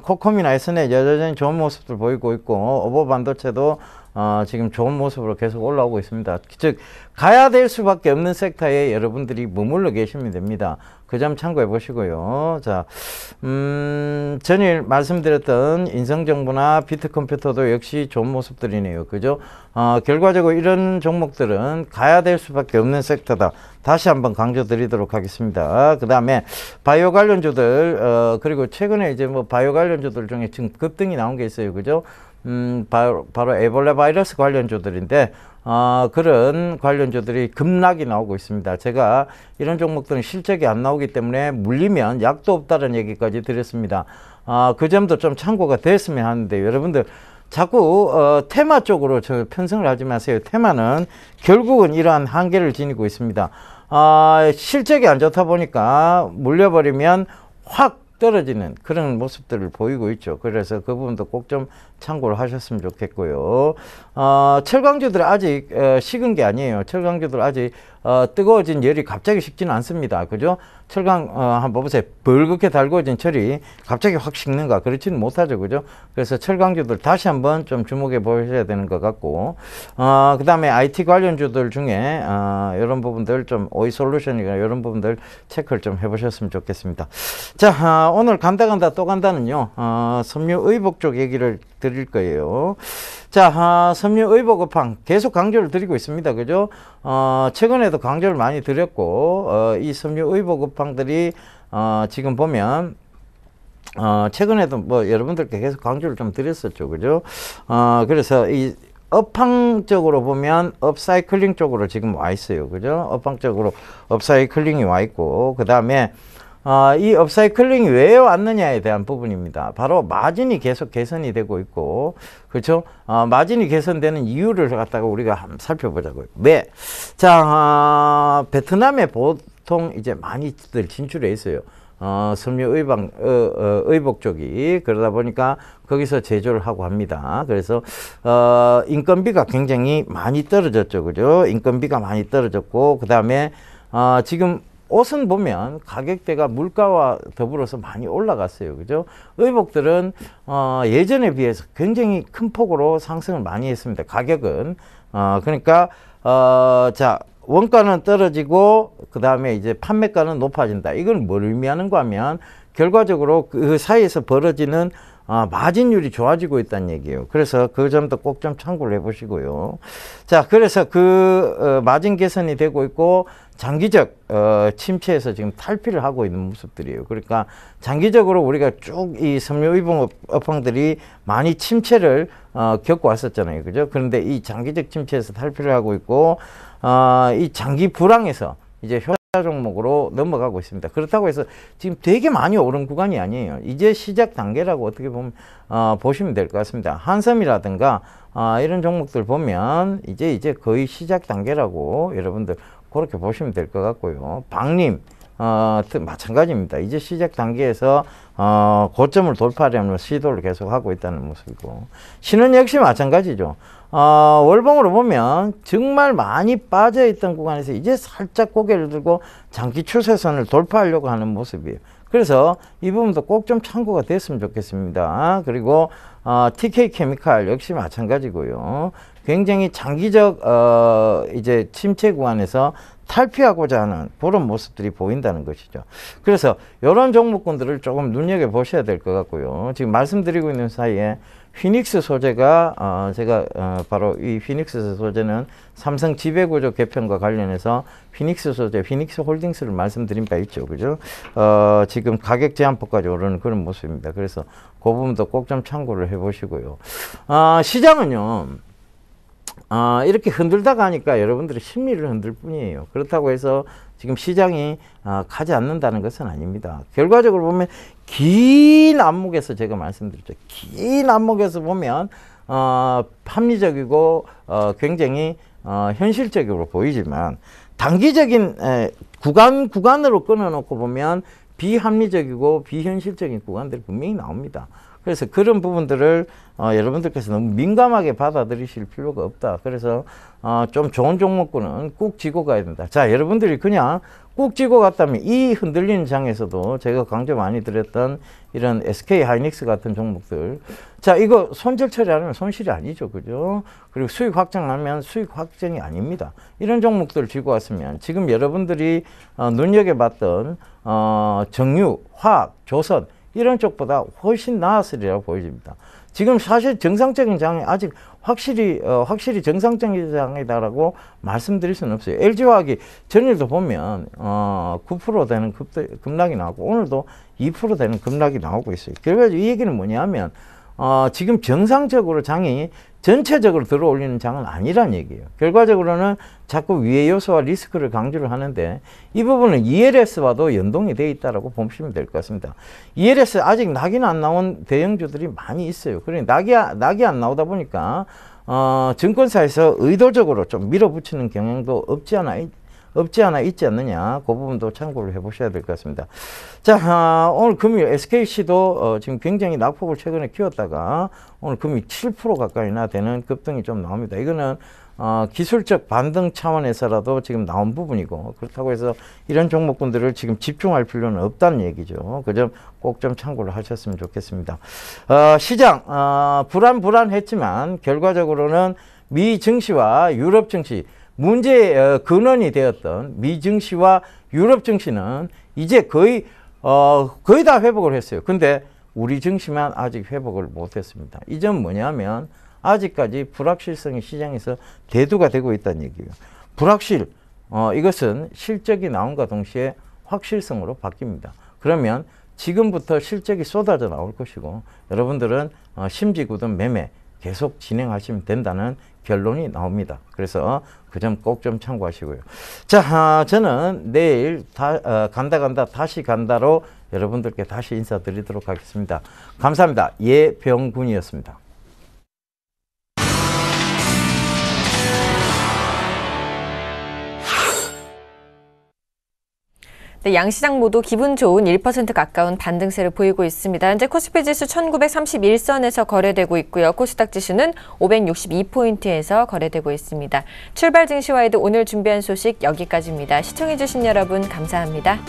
코콤이나 SNL 여전히 좋은 모습들 보이고 있고, 오버반도체도 지금 좋은 모습으로 계속 올라오고 있습니다. 즉 가야 될 수밖에 없는 섹터에 여러분들이 머물러 계시면 됩니다. 그 점 참고해 보시고요. 전일 말씀드렸던 인성정보나 비트컴퓨터도 역시 좋은 모습들이네요. 그죠? 결과적으로 이런 종목들은 가야 될 수밖에 없는 섹터다. 다시 한번 강조드리도록 하겠습니다. 그 다음에 바이오 관련주들, 그리고 최근에 이제 뭐 바이오 관련주들 중에 지금 급등이 나온 게 있어요. 그죠? 바로 에볼라 바이러스 관련주들인데, 그런 관련주들이 급락이 나오고 있습니다. 제가 이런 종목들은 실적이 안 나오기 때문에 물리면 약도 없다는 얘기까지 드렸습니다. 그 점도 좀 참고가 됐으면 하는데, 여러분들 자꾸 테마 쪽으로 저 편성을 하지 마세요. 테마는 결국은 이러한 한계를 지니고 있습니다. 실적이 안 좋다 보니까 물려버리면 확 떨어지는 그런 모습들을 보이고 있죠. 그래서 그 부분도 꼭 좀 참고를 하셨으면 좋겠고요. 철강주들 아직 식은 게 아니에요. 철강주들 아직 뜨거워진 열이 갑자기 식지는 않습니다. 그죠? 철강 한번 보세요. 벌겋게 달궈진 철이 갑자기 확 식는가? 그렇지는 못하죠. 그죠? 그래서 철강주들 다시 한번 좀 주목해 보셔야 되는 것 같고, 그 다음에 IT 관련주들 중에 이런 부분들 좀 오이솔루션이나 이런 부분들 체크를 좀 해보셨으면 좋겠습니다. 자, 오늘 간다 또 간다는요. 섬유의복 쪽 얘기를 드릴 거예요. 자, 섬유의복업황 계속 강조를 드리고 있습니다. 그죠? 최근에도 강조를 많이 드렸고, 이 섬유의복업황들이 지금 보면 최근에도 뭐 여러분들께 계속 강조를 좀 드렸었죠. 그죠? 그래서 이 업황적으로 보면 업사이클링 쪽으로 지금 와 있어요. 그죠? 업황적으로 업사이클링이 와 있고, 그 다음에 이 업사이클링이 왜 왔느냐에 대한 부분입니다. 바로 마진이 계속 개선이 되고 있고, 그렇죠? 마진이 개선되는 이유를 갖다가 우리가 한번 살펴보자고요. 왜? 자, 베트남에 보통 이제 많이들 진출해 있어요. 섬유의복 쪽이. 그러다 보니까 거기서 제조를 하고 합니다. 그래서 인건비가 굉장히 많이 떨어졌죠. 그죠? 인건비가 많이 떨어졌고, 그 다음에 지금 옷은 보면 가격대가 물가와 더불어서 많이 올라갔어요. 그죠? 의복들은 예전에 비해서 굉장히 큰 폭으로 상승을 많이 했습니다. 가격은. 그러니까 자, 원가는 떨어지고 그 다음에 이제 판매가는 높아진다. 이건 뭘 의미하는가 하면 결과적으로 그 사이에서 벌어지는 마진율이 좋아지고 있다는 얘기예요. 그래서 그 점도 꼭 좀 참고를 해보시고요. 자, 그래서 그 마진 개선이 되고 있고 장기적 침체에서 지금 탈피를 하고 있는 모습들이에요. 그러니까 장기적으로 우리가 쭉 이 섬유의복 업황들이 많이 침체를 겪고 왔었잖아요. 그죠? 그런데 이 장기적 침체에서 탈피를 하고 있고 이 장기 불황에서 이제 효자 종목으로 넘어가고 있습니다. 그렇다고 해서 지금 되게 많이 오른 구간이 아니에요. 이제 시작 단계라고 어떻게 보면 보시면 될 것 같습니다. 한섬이라든가 이런 종목들 보면 이제 거의 시작 단계라고 여러분들 그렇게 보시면 될 것 같고요. 박림 마찬가지입니다. 이제 시작 단계에서 고점을 돌파하려면 시도를 계속 하고 있다는 모습이고, 신은 역시 마찬가지죠. 월봉으로 보면 정말 많이 빠져있던 구간에서 이제 살짝 고개를 들고 장기 추세선을 돌파하려고 하는 모습이에요. 그래서 이 부분도 꼭 좀 참고가 됐으면 좋겠습니다. 그리고 TK 케미칼 역시 마찬가지고요. 굉장히 장기적 이제 침체 구간에서 탈피하고자 하는 그런 모습들이 보인다는 것이죠. 그래서 이런 종목군들을 조금 눈여겨보셔야 될 것 같고요. 지금 말씀드리고 있는 사이에 휘닉스 소재가 제가 바로 이 휘닉스 소재는 삼성 지배구조 개편과 관련해서 휘닉스 소재, 휘닉스 홀딩스를 말씀드린 바 있죠. 그죠? 지금 가격 제한폭까지 오르는 그런 모습입니다. 그래서 그 부분도 꼭 좀 참고를 해보시고요. 시장은요. 이렇게 흔들다가 하니까 여러분들의 심리를 흔들 뿐이에요. 그렇다고 해서 지금 시장이 가지 않는다는 것은 아닙니다. 결과적으로 보면 긴 안목에서 제가 말씀드렸죠. 긴 안목에서 보면 합리적이고 굉장히 현실적으로 보이지만 단기적인 구간으로 끊어놓고 보면 비합리적이고 비현실적인 구간들이 분명히 나옵니다. 그래서 그런 부분들을 여러분들께서 너무 민감하게 받아들이실 필요가 없다. 그래서 좀 좋은 종목군은 꾹 쥐고 가야 된다. 자, 여러분들이 그냥 꾹 쥐고 갔다면 이 흔들리는 장에서도 제가 강조 많이 드렸던 이런 SK 하이닉스 같은 종목들, 자, 이거 손절 처리하면 손실이 아니죠. 그죠? 그리고 수익 확정하면 수익 확정이 아닙니다. 이런 종목들을 쥐고 왔으면 지금 여러분들이 눈여겨봤던 정유, 화학, 조선 이런 쪽보다 훨씬 나았으리라고 보여집니다. 지금 사실 정상적인 장이 아직 확실히 정상적인 장이다라고 말씀드릴 수는 없어요. LG화학이 전일도 보면 9% 되는 급락이 나오고 오늘도 2% 되는 급락이 나오고 있어요. 그래가지고 이 얘기는 뭐냐면 지금 정상적으로 장이 전체적으로 들어올리는 장은 아니란 얘기예요. 결과적으로는 자꾸 위의 요소와 리스크를 강조를 하는데 이 부분은 ELS와도 연동이 되어 있다고 보시면 될 것 같습니다. ELS 아직 낙이 안 나온 대형주들이 많이 있어요. 그러니까 낙이 안 나오다 보니까 증권사에서 의도적으로 좀 밀어붙이는 경향도 없지 않아 있지 않느냐, 그 부분도 참고를 해보셔야 될 것 같습니다. 자, 오늘 금요일 SKC도 지금 굉장히 낙폭을 최근에 키웠다가 오늘 금요일 7% 가까이나 되는 급등이 좀 나옵니다. 이거는 기술적 반등 차원에서라도 지금 나온 부분이고, 그렇다고 해서 이런 종목군들을 지금 집중할 필요는 없다는 얘기죠. 그 점 꼭 좀 참고를 하셨으면 좋겠습니다. 시장 불안했지만 결과적으로는 미 증시와 유럽 증시, 문제의 근원이 되었던 미 증시와 유럽 증시는 이제 거의 다 회복을 했어요. 근데 우리 증시만 아직 회복을 못했습니다. 이 점 뭐냐면 아직까지 불확실성이 시장에서 대두가 되고 있다는 얘기예요. 불확실, 이것은 실적이 나온과 동시에 확실성으로 바뀝니다. 그러면 지금부터 실적이 쏟아져 나올 것이고 여러분들은 심지구든 매매 계속 진행하시면 된다는 결론이 나옵니다. 그래서 그 점 꼭 좀 참고하시고요. 자, 저는 내일 다시 간다로 여러분들께 다시 인사드리도록 하겠습니다. 감사합니다. 예병군이었습니다. 네, 양시장 모두 기분 좋은 1% 가까운 반등세를 보이고 있습니다. 현재 코스피 지수 1931선에서 거래되고 있고요. 코스닥 지수는 562포인트에서 거래되고 있습니다. 출발 증시와이드 오늘 준비한 소식 여기까지입니다. 시청해주신 여러분 감사합니다.